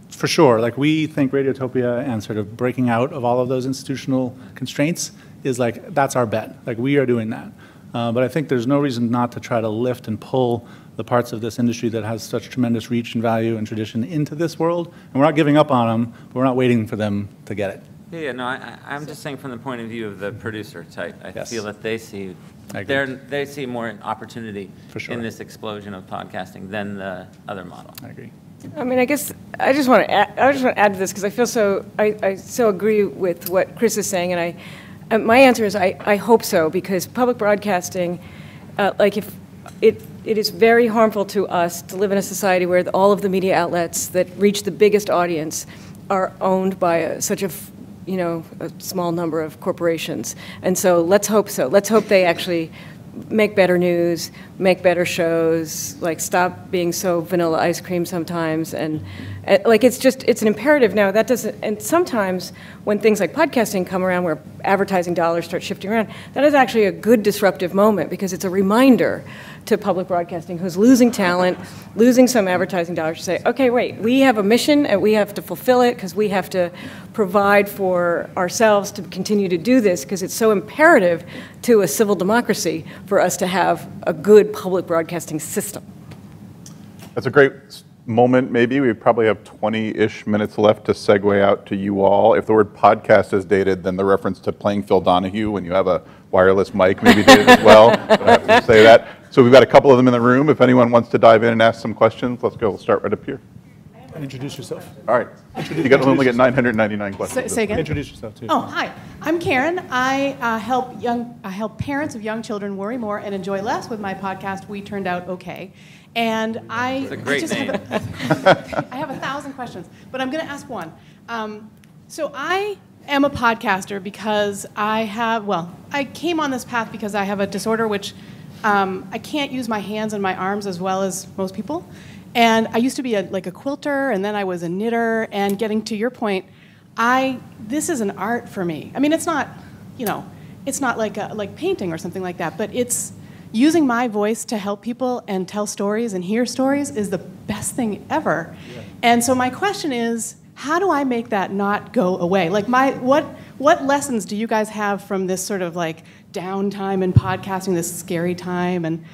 for sure, like we think Radiotopia and sort of breaking out of all of those institutional constraints is like, that's our bet. Like we are doing that. But I think there's no reason not to try to lift and pull the parts of this industry that has such tremendous reach and value and tradition into this world. And we're not giving up on them, but we're not waiting for them to get it. Yeah, no, I'm just saying from the point of view of the producer type, I feel that they see more opportunity in this explosion of podcasting than the other model. I agree. I mean, I guess I just want to add to this because I feel I so agree with what Chris is saying, and my answer is I hope so, because public broadcasting, if it is very harmful to us to live in a society where all of the media outlets that reach the biggest audience are owned by such a small number of corporations. And so let's hope so. Let's hope they actually make better news, make better shows, like stop being so vanilla ice cream sometimes, and like it's an imperative now. That doesn't, and sometimes when things like podcasting come around where advertising dollars start shifting around, that is actually a good disruptive moment because it's a reminder to public broadcasting who's losing talent, losing some advertising dollars to say, okay, wait, we have a mission and we have to fulfill it because we have to provide for ourselves to continue to do this because it's so imperative to a civil democracy for us to have a good public broadcasting system. That's a great moment, maybe. We probably have 20-ish minutes left to segue out to you all. If the word podcast is dated, then the reference to playing Phil Donahue when you have a wireless mic maybe dated as well. But I have to say that. So we've got a couple of them in the room. If anyone wants to dive in and ask some questions, let's go. We'll start right up here. Introduce yourself. All right. You got to only get 999 questions. Say again? Introduce yourself, too. Oh, hi. I'm Karen. I help parents of young children worry more and enjoy less with my podcast, We Turned Out Okay. And It's a great name. I have 1,000 questions, but I'm going to ask one. So I am a podcaster because I came on this path because I have a disorder which I can't use my hands and my arms as well as most people. And I used to be like a quilter, and then I was a knitter. And getting to your point, this is an art for me. I mean, it's not, it's not like painting or something like that, but it's using my voice to help people and tell stories and hear stories is the best thing ever. Yeah. And so my question is, how do I make that not go away? Like what lessons do you guys have from this sort of like downtime in podcasting, this scary time, and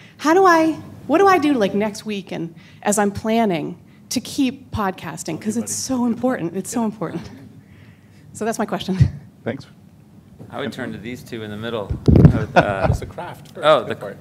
what do I do like next week and as I'm planning to keep podcasting? Because it's so important. It's so important. So that's my question. Thanks. I would turn to these two in the middle. What's the craft first?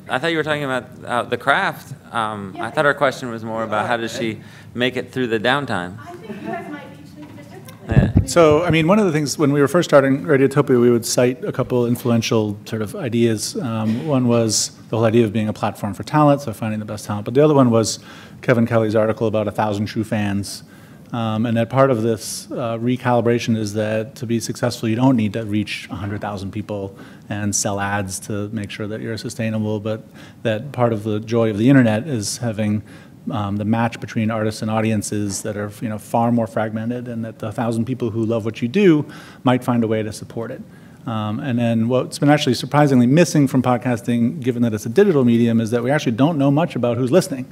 I thought you were talking about the craft. I thought our question was more about how does she make it through the downtime. I think you guys might each think of it differently. Yeah. So, I mean, one of the things, when we were first starting Radiotopia, we would cite a couple influential sort of ideas. One was the whole idea of being a platform for talent, so finding the best talent. But the other one was Kevin Kelly's article about 1,000 true fans. And that part of this recalibration is that to be successful, you don't need to reach 100,000 people and sell ads to make sure that you're sustainable, but that part of the joy of the internet is having the match between artists and audiences that are far more fragmented, and that the 1,000 people who love what you do might find a way to support it. And then what's been actually surprisingly missing from podcasting, given that it's a digital medium, is that we actually don't know much about who's listening.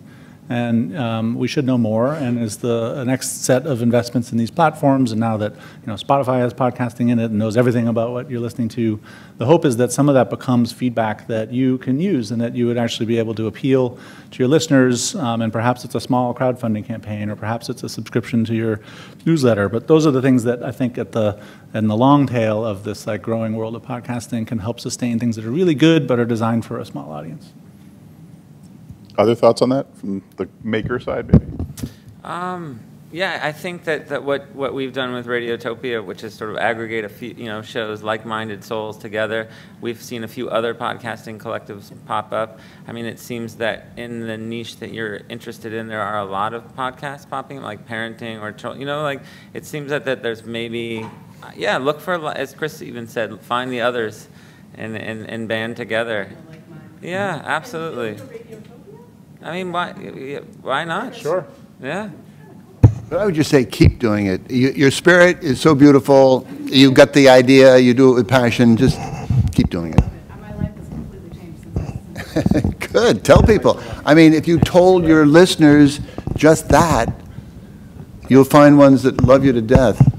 And we should know more, and as the next set of investments in these platforms, and now that Spotify has podcasting in it and knows everything about what you're listening to, the hope is that some of that becomes feedback that you can use and that you would actually be able to appeal to your listeners, and perhaps it's a small crowdfunding campaign, or perhaps it's a subscription to your newsletter. But those are the things that I think in the long tail of this like growing world of podcasting can help sustain things that are really good but are designed for a small audience. Other thoughts on that from the maker side, maybe? Yeah, I think that what we've done with Radiotopia, which is sort of aggregate a few shows, like-minded souls together. We've seen a few other podcasting collectives pop up. I mean, it seems that in the niche that you're interested in, there are a lot of podcasts popping up, like parenting or like it seems that there's maybe look for, as Chris even said, find the others and band together. Yeah, absolutely. I mean, why not? Sure. Yeah. But I would just say keep doing it. Your spirit is so beautiful. You got the idea. You do it with passion. Just keep doing it. My life has completely changed since then. Good. Tell people. I mean, if you told your listeners just that, you'll find ones that love you to death.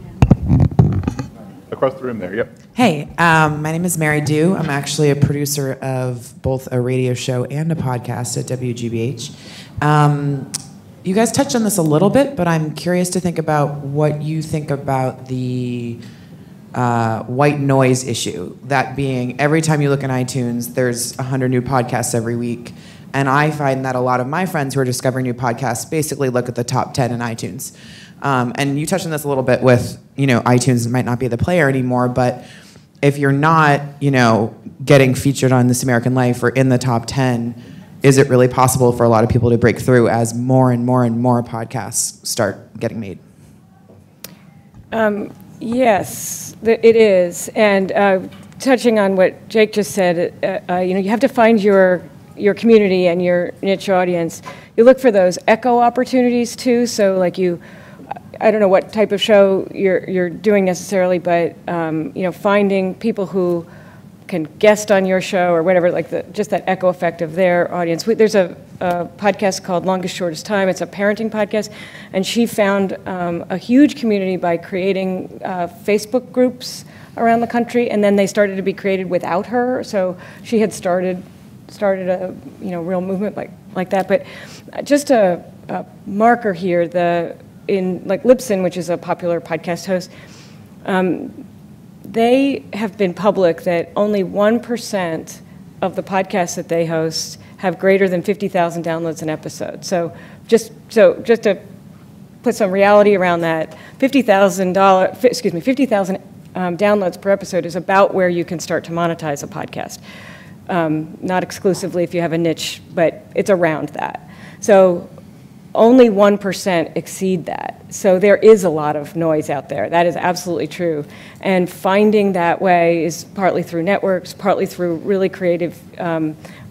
Across the room there, yep. Hey, my name is Mary Dew. I'm actually a producer of both a radio show and a podcast at WGBH. You guys touched on this a little bit, but I'm curious to think about what you think about the white noise issue. That being, every time you look in iTunes, there's 100 new podcasts every week. And I find that a lot of my friends who are discovering new podcasts basically look at the top 10 in iTunes. And you touched on this a little bit with, iTunes might not be the player anymore, but if you're not, getting featured on This American Life or in the top 10, is it really possible for a lot of people to break through as more and more and more podcasts start getting made? Yes, it is. And touching on what Jake just said, you have to find your community and your niche audience. You look for those echo opportunities too. So like I don't know what type of show you're doing necessarily, but finding people who can guest on your show or whatever, like just that echo effect of their audience. There's a podcast called Longest Shortest Time. It's a parenting podcast, and she found a huge community by creating Facebook groups around the country, and then they started to be created without her. So she had started a real movement like that. But just a marker here, in Libsyn, which is a popular podcast host, they have been public that only 1% of the podcasts that they host have greater than 50,000 downloads an episode. So just to put some reality around that, 50,000 downloads per episode is about where you can start to monetize a podcast. Not exclusively if you have a niche, but it's around that. So only 1% exceed that. So there is a lot of noise out there. That is absolutely true. And finding that way is partly through networks, partly through really creative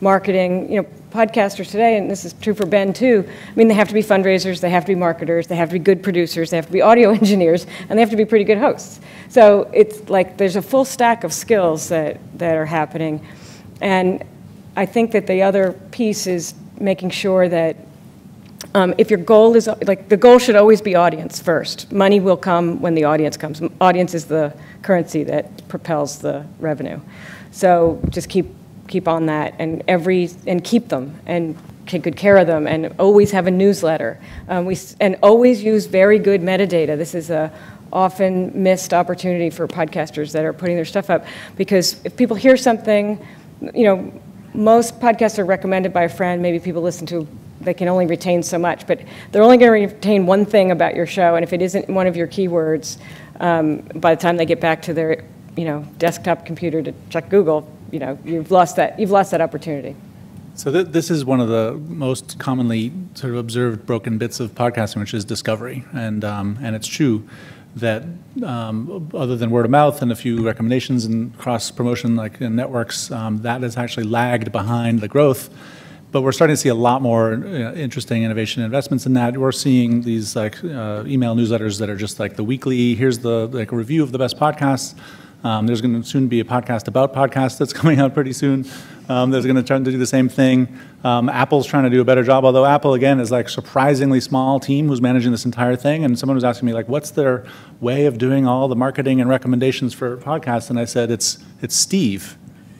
marketing. Podcasters today, and this is true for Ben too, they have to be fundraisers, they have to be marketers, they have to be good producers, they have to be audio engineers, and they have to be pretty good hosts. So it's like there's a full stack of skills that are happening. And I think that the other piece is making sure that if your goal is, the goal should always be audience first. Money will come when the audience comes. Audience is the currency that propels the revenue. So just keep on that, and keep them, and take good care of them, and always have a newsletter. And always use very good metadata. This is a often missed opportunity for podcasters that are putting their stuff up, because if people hear something, most podcasts are recommended by a friend, maybe people listen to, they can only retain so much, but they're only going to retain one thing about your show, and if it isn't one of your keywords, by the time they get back to their desktop computer to check Google, you've lost that opportunity. So this is one of the most commonly sort of observed broken bits of podcasting, which is discovery, and it's true that other than word of mouth and a few recommendations and cross promotion like in networks, that has actually lagged behind the growth. But we're starting to see a lot more interesting innovation investments in that. We're seeing these email newsletters that are just like the weekly, here's the a review of the best podcasts. There's going to soon be a podcast about podcasts that's coming out pretty soon. There's going to try to do the same thing. Apple's trying to do a better job, although Apple, again, is like surprisingly small team who's managing this entire thing. And someone was asking me, what's their way of doing all the marketing and recommendations for podcasts? And I said, it's Steve.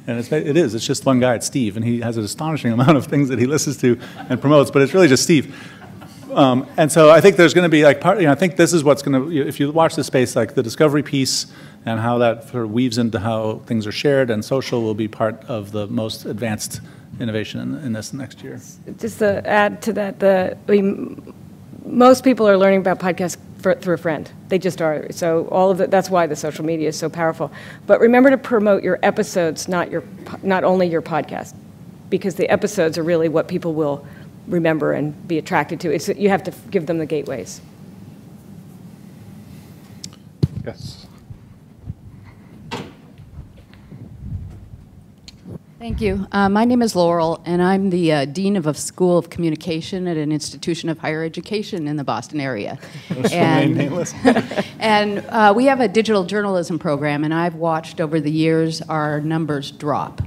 And it is. It's just one guy. It's Steve. And he has an astonishing amount of things that he listens to and promotes, but it's really just Steve. And so I think there's going to be I think this is what's going to, if you watch this space, the discovery piece and how that sort of weaves into how things are shared and social will be part of the most advanced innovation in this next year. Just to add to that, most people are learning about podcasts through a friend. They just are. So that's why the social media is so powerful. But remember to promote your episodes, not only your podcast, because the episodes are really what people will remember and be attracted to. You have to give them the gateways. Yes. Thank you. My name is Laurel, and I'm the Dean of a School of Communication at an institution of higher education in the Boston area. And we have a digital journalism program, and I've watched over the years our numbers drop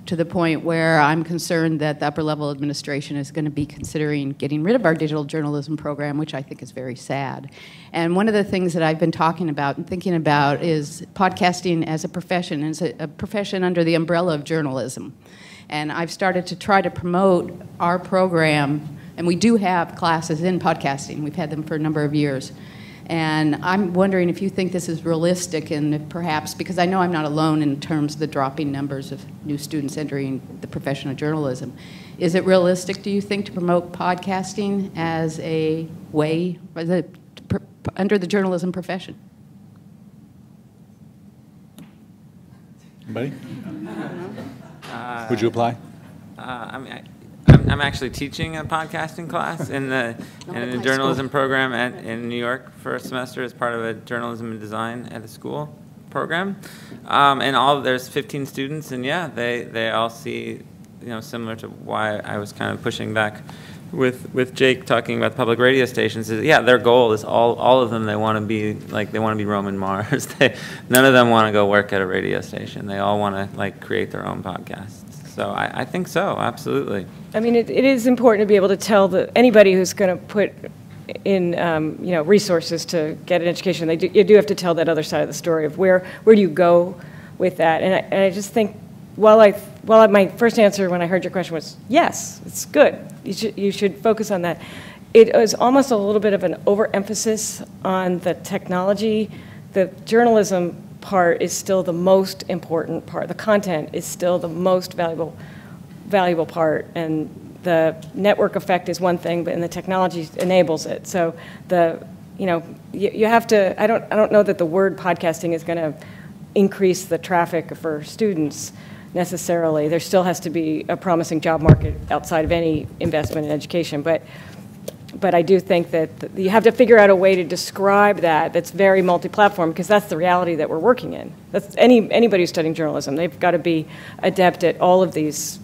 to the point where I'm concerned that the upper level administration is going to be considering getting rid of our digital journalism program, which I think is very sad. And one of the things that I've been talking about and thinking about is podcasting as a profession, under the umbrella of journalism. And I've started to try to promote our program, and we do have classes in podcasting. We've had them for a number of years. And I'm wondering if you think this is realistic, and if perhaps, because I know I'm not alone in terms of the dropping numbers of new students entering the profession of journalism. Is it realistic, do you think, to promote podcasting as a way under the journalism profession? Anybody? Would you apply? I'm actually teaching a podcasting class in the journalism program in New York for a semester as part of a journalism and design at a school. program, and there's 15 students, and yeah, they all see, similar to why I was kind of pushing back with Jake talking about public radio stations. Is their goal is all of them, they want to be roaming Mars. None of them want to go work at a radio station. They all want to create their own podcasts. So I think so, absolutely. I mean, it is important to be able to tell anybody who's going to put in resources to get an education. You do have to tell that other side of the story of where do you go with that. And I just think my first answer when I heard your question was yes, it's good. You should focus on that. It was almost a little bit of an overemphasis on the technology. The journalism part is still the most important part. The content is still the most valuable part, and the network effect is one thing, and the technology enables it. So you have to. I don't know that the word podcasting is going to increase the traffic for students necessarily. There still has to be a promising job market outside of any investment in education, but I do think that you have to figure out a way to describe that's very multi-platform, because that's the reality that we're working in. That's anybody who's studying journalism. They've got to be adept at all of these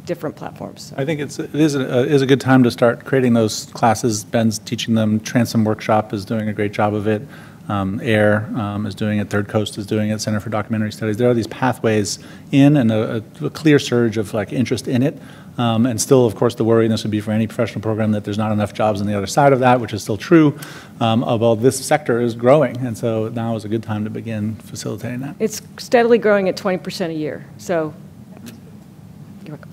different platforms. I think it is a good time to start creating those classes. Ben's teaching them. Transom Workshop is doing a great job of it. AIR is doing it. Third Coast is doing it. Center for Documentary Studies. There are these pathways in, and a clear surge of interest in it. And still, of course, the worry, and this would be for any professional program, that there's not enough jobs on the other side of that, which is still true. Although this sector is growing, and so now is a good time to begin facilitating that. It's steadily growing at 20% a year. So, you're welcome.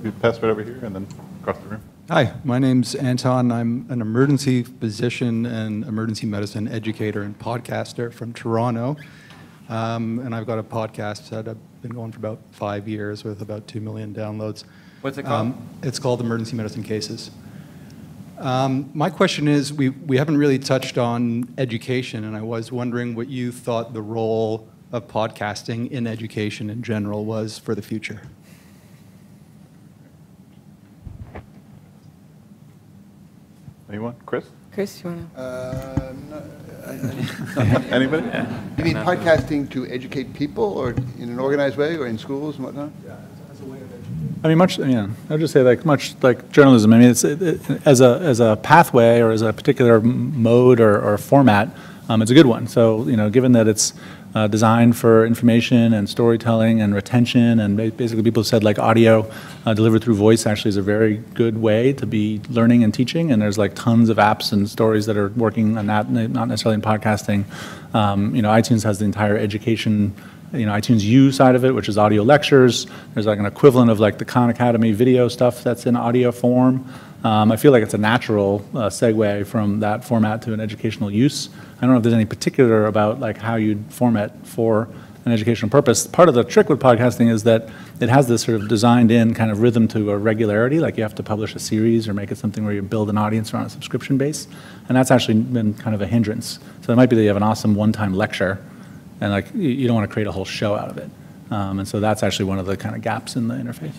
We pass right over here and then across the room. Hi, my name's Anton. I'm an emergency physician and emergency medicine educator and podcaster from Toronto. And I've got a podcast that I've been going for about 5 years with about 2 million downloads. What's it called? It's called Emergency Medicine Cases. My question is, we haven't really touched on education, and I was wondering what you thought the role of podcasting in education in general was for the future. Anyone? Chris? Chris, you want to? Anybody? You mean podcasting to educate people, or in an organized way, or in schools and whatnot? I mean, I would just say much like journalism. I mean, it's as a pathway or as a particular mode or format, it's a good one. So given that it's designed for information and storytelling and retention, and basically people have said audio delivered through voice actually is a very good way to be learning and teaching, and there's tons of apps and stories that are working on that, not necessarily in podcasting. iTunes has the entire education, iTunes U side of it, which is audio lectures. There's an equivalent of the Khan Academy video stuff that's in audio form. I feel like it's a natural segue from that format to an educational use. I don't know if there's any particular about how you'd format for an educational purpose. Part of the trick with podcasting is that it has this sort of designed in kind of rhythm to a regularity, you have to publish a series or make it something where you build an audience around a subscription base, and that's actually been kind of a hindrance. So it might be that you have an awesome one-time lecture, and you don't want to create a whole show out of it. And so that's actually one of the kind of gaps in the interface.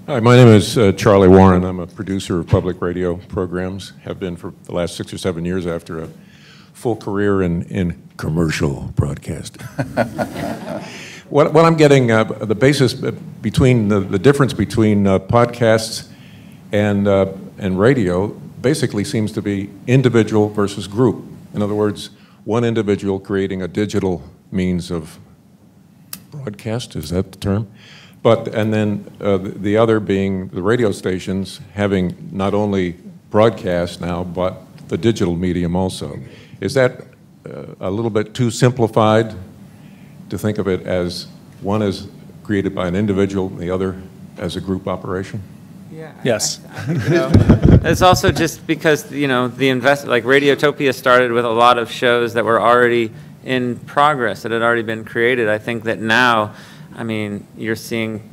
Hi, my name is Charlie Warren. I'm a producer of public radio programs, have been for the last 6 or 7 years after a full career in commercial broadcasting. What I'm getting, the basis between, the difference between podcasts and radio basically seems to be individual versus group. In other words, one individual creating a digital means of broadcast, is that the term? And then the other being the radio stations having not only broadcast now, but the digital medium also. Is that a little bit too simplified to think of it as one is created by an individual, and the other as a group operation? Yeah. Yes. It's also just because the Radiotopia started with a lot of shows that were already in progress, that had already been created. I think that now, you're seeing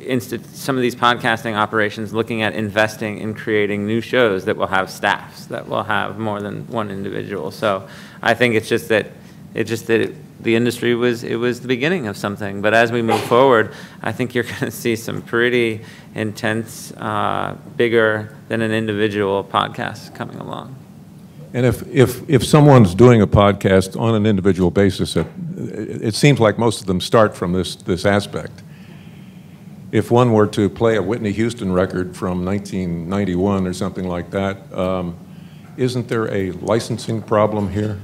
some of these podcasting operations looking at investing in creating new shows that will have staffs, that will have more than one individual. So I think it's just that It just that the industry was the beginning of something. But as we move forward, I think you're going to see some pretty intense, bigger than an individual podcast coming along. And if someone's doing a podcast on an individual basis, it seems like most of them start from this aspect. If one were to play a Whitney Houston record from 1991 or something like that, isn't there a licensing problem here?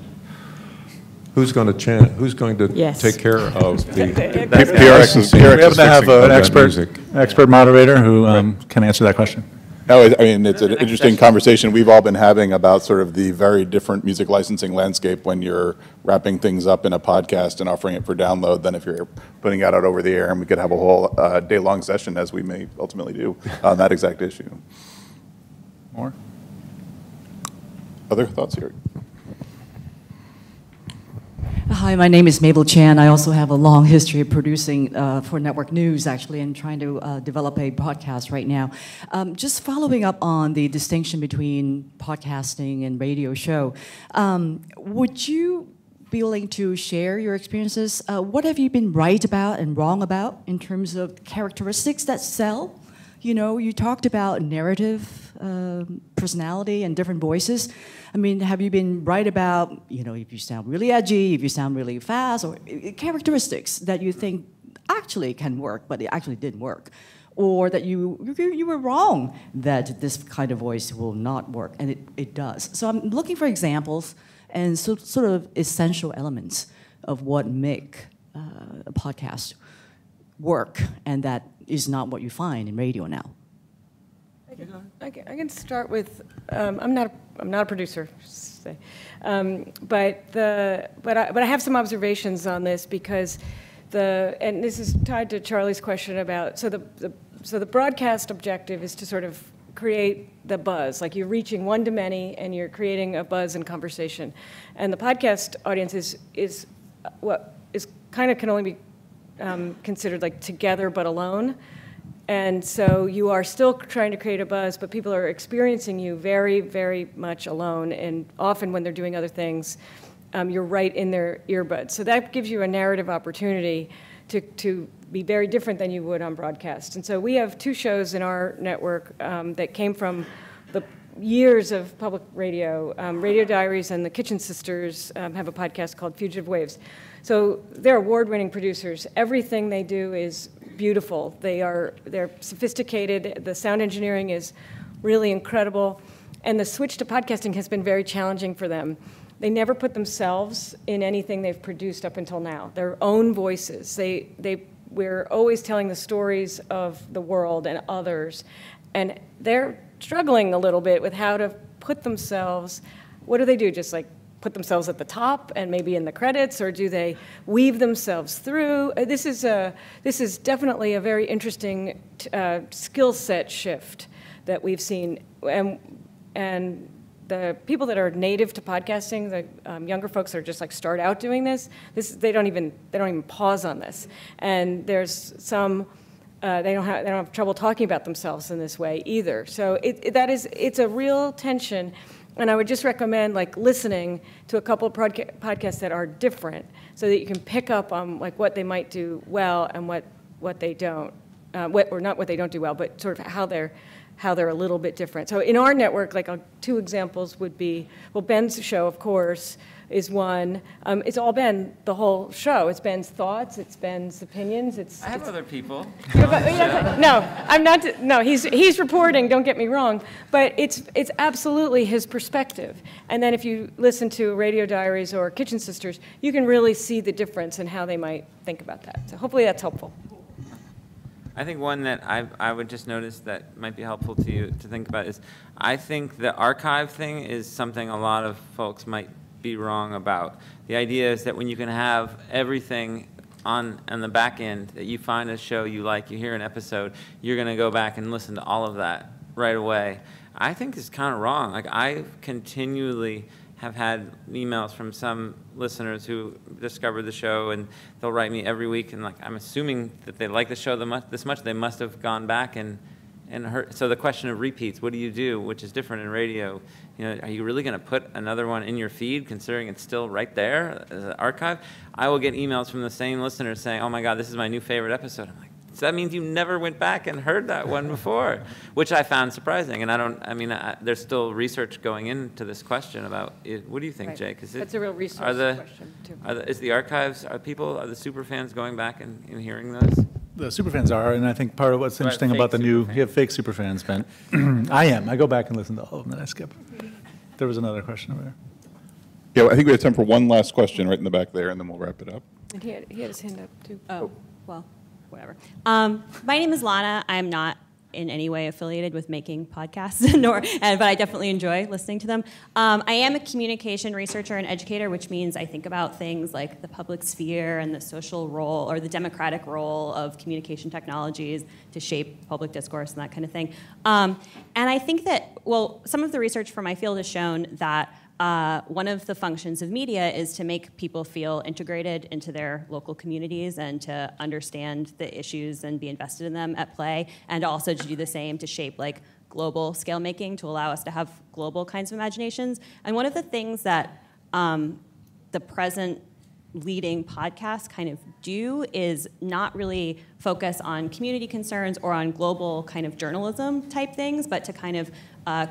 Who's going to Yes. take care of the PRX is We happen to have fixing an expert moderator who can answer that question. No, I mean, it's an interesting conversation we've all been having about sort of the very different music licensing landscape when you're wrapping things up in a podcast and offering it for download than if you're putting it out over the air, and we could have a whole day-long session, as we may ultimately do, on that exact issue. More? Other thoughts here? Hi, my name is Mabel Chan. I also have a long history of producing for Network News, actually, and trying to develop a podcast right now. Just following up on the distinction between podcasting and radio show, would you be willing to share your experiences? What have you been right about and wrong about in terms of characteristics that sell? You know, you talked about narrative, personality, and different voices. I mean, have you been right about, you know, if you sound really edgy, if you sound really fast, or characteristics that you think actually can work, but it actually didn't work? Or that you were wrong that this kind of voice will not work, and it does. So I'm looking for examples and sort of essential elements of what make a podcast work, and that is not what you find in radio now. I can start with, I'm not a producer, but I have some observations on this because and this is tied to Charlie's question about, so the broadcast objective is to sort of create the buzz, like you're reaching one to many and you're creating a buzz and conversation. And the podcast audience is what is kind of can only be considered like together but alone. And so you are still trying to create a buzz, but people are experiencing you very, very much alone. And often when they're doing other things, you're right in their earbuds. So that gives you a narrative opportunity to be very different than you would on broadcast. And so we have two shows in our network that came from the years of public radio. Radio Diaries and the Kitchen Sisters have a podcast called Fugitive Waves. So they're award-winning producers. Everything they do is beautiful. They're sophisticated. The sound engineering is really incredible. And the switch to podcasting has been very challenging for them. They never put themselves in anything they've produced up until now, their own voices. We're always telling the stories of the world and others. And they're struggling a little bit with how to put themselves, what do they do? Just like put themselves at the top and maybe in the credits, or do they weave themselves through? This is definitely a very interesting skill set shift that we've seen, and the people that are native to podcasting, the younger folks that are just like start out doing this, they don't even pause on this, and there's some. They don't have trouble talking about themselves in this way either. So it's a real tension. And I would just recommend like listening to a couple of podcasts that are different, so that you can pick up on like what they might do well and what they don't, or not what they don't do well, but sort of how they're a little bit different. So in our network, like two examples would be, well, Ben's show, of course, is one. It's all Ben, the whole show. It's Ben's thoughts. It's Ben's opinions. I have other people. No, I'm not. No, he's reporting. Don't get me wrong, but it's absolutely his perspective. And then if you listen to Radio Diaries or Kitchen Sisters, you can really see the difference in how they might think about that. So hopefully that's helpful. I think one that I would just notice that might be helpful to you to think about is, I think the archive thing is something a lot of folks might be wrong about. The idea is that when you can have everything on the back end, that you find a show you like, you hear an episode, you're going to go back and listen to all of that right away. I think it's kind of wrong. Like, I continually have had emails from some listeners who discovered the show, and they'll write me every week, and like, I'm assuming that they like the show this much, they must have gone back and so the question of repeats, what do you do, which is different in radio? You know, are you really going to put another one in your feed, considering it's still right there as an archive? I will get emails from the same listeners saying, "Oh my God, this is my new favorite episode." I'm like, so that means you never went back and heard that one before, which I found surprising. And there's still research going into this question about it. What do you think, Right. Jake? That's a real resource question, too. Is the archives, are the super fans going back and hearing those? The superfans are, and I think part of what's Right, interesting fake about the new, superfans. you have fake superfans, Ben. I am. I go back and listen to all of them, and I skip. There was another question over there. Yeah, I think we have time for one last question right in the back there, and then we'll wrap it up. And he had his hand up, too. Oh, well, whatever. My name is Lana. I'm not in any way affiliated with making podcasts, but I definitely enjoy listening to them. I am a communication researcher and educator, which means I think about things like the public sphere and the social role or the democratic role of communication technologies to shape public discourse and that kind of thing. And I think that, well, some of the research from my field has shown that one of the functions of media is to make people feel integrated into their local communities and to understand the issues and be invested in them at play, and also to do the same to shape like global scale making to allow us to have global kinds of imaginations. And one of the things that the present leading podcasts kind of do is not really focus on community concerns or on global kind of journalism type things, but to kind of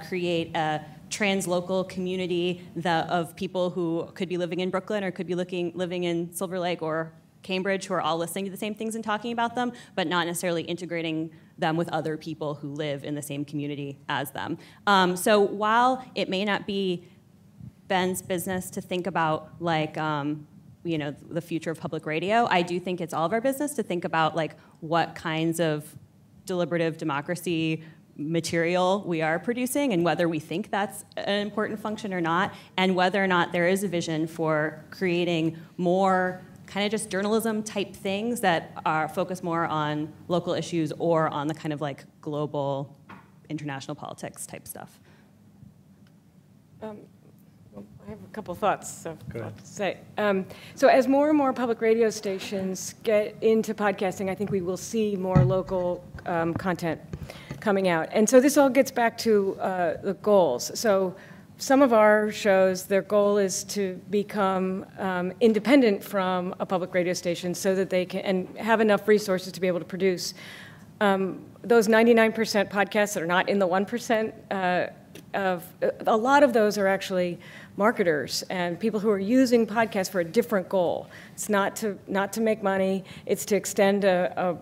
create a translocal community of people who could be living in Brooklyn or could be living in Silver Lake or Cambridge, who are all listening to the same things and talking about them, but not necessarily integrating them with other people who live in the same community as them. So while it may not be Ben's business to think about like the future of public radio, I do think it's all of our business to think about like what kinds of deliberative democracy material we are producing and whether we think that's an important function or not, and whether or not there is a vision for creating more kind of just journalism type things that are focused more on local issues or on the kind of like global international politics type stuff. I have a couple thoughts, so I'll say. So as more and more public radio stations get into podcasting, I think we will see more local content coming out. And so this all gets back to the goals. So some of our shows, their goal is to become independent from a public radio station so that they can and have enough resources to be able to produce. Those 99% podcasts that are not in the 1%, a lot of those are actually marketers and people who are using podcasts for a different goal. It's not to make money, it's to extend a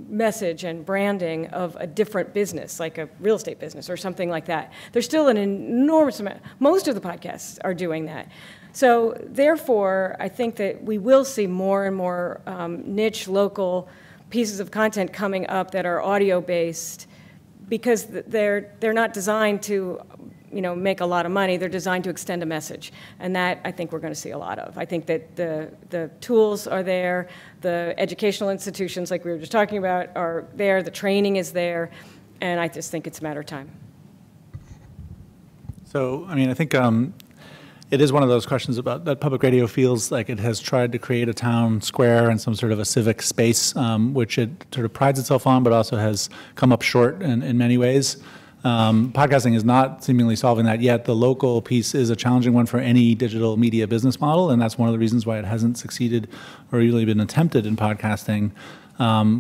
message and branding of a different business, like a real estate business or something like that. There's still an enormous amount. Most of the podcasts are doing that. So therefore, I think that we will see more and more niche local pieces of content coming up that are audio-based, because they're not designed to make a lot of money. They're designed to extend a message. And that, I think, we're going to see a lot of. I think that the tools are there, the educational institutions, like we were just talking about, are there, the training is there, and I just think it's a matter of time. So, I mean, I think it is one of those questions about that public radio feels like it has tried to create a town square and some sort of a civic space, which it sort of prides itself on, but also has come up short in many ways. Podcasting is not seemingly solving that yet. The local piece is a challenging one for any digital media business model, and that's one of the reasons why it hasn't succeeded or really been attempted in podcasting.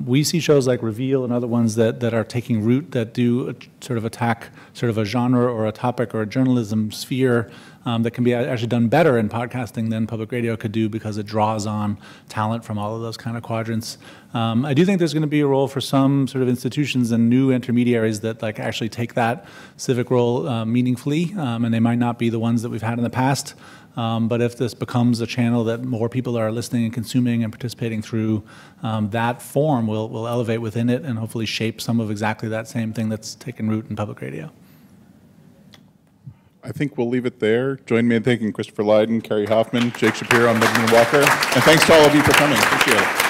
We see shows like Reveal and other ones that are taking root, that do sort of attack sort of a genre or a topic or a journalism sphere that can be actually done better in podcasting than public radio could do, because it draws on talent from all of those kind of quadrants. I do think there's going to be a role for some sort of institutions and new intermediaries that like actually take that civic role meaningfully, and they might not be the ones that we've had in the past. But if this becomes a channel that more people are listening and consuming and participating through, that form will elevate within it and hopefully shape some of exactly that same thing that's taken root in public radio. I think we'll leave it there. Join me in thanking Christopher Lydon, Kerri Hoffman, Jake Shapiro, and Benjamen Walker. And thanks to all of you for coming. Appreciate it.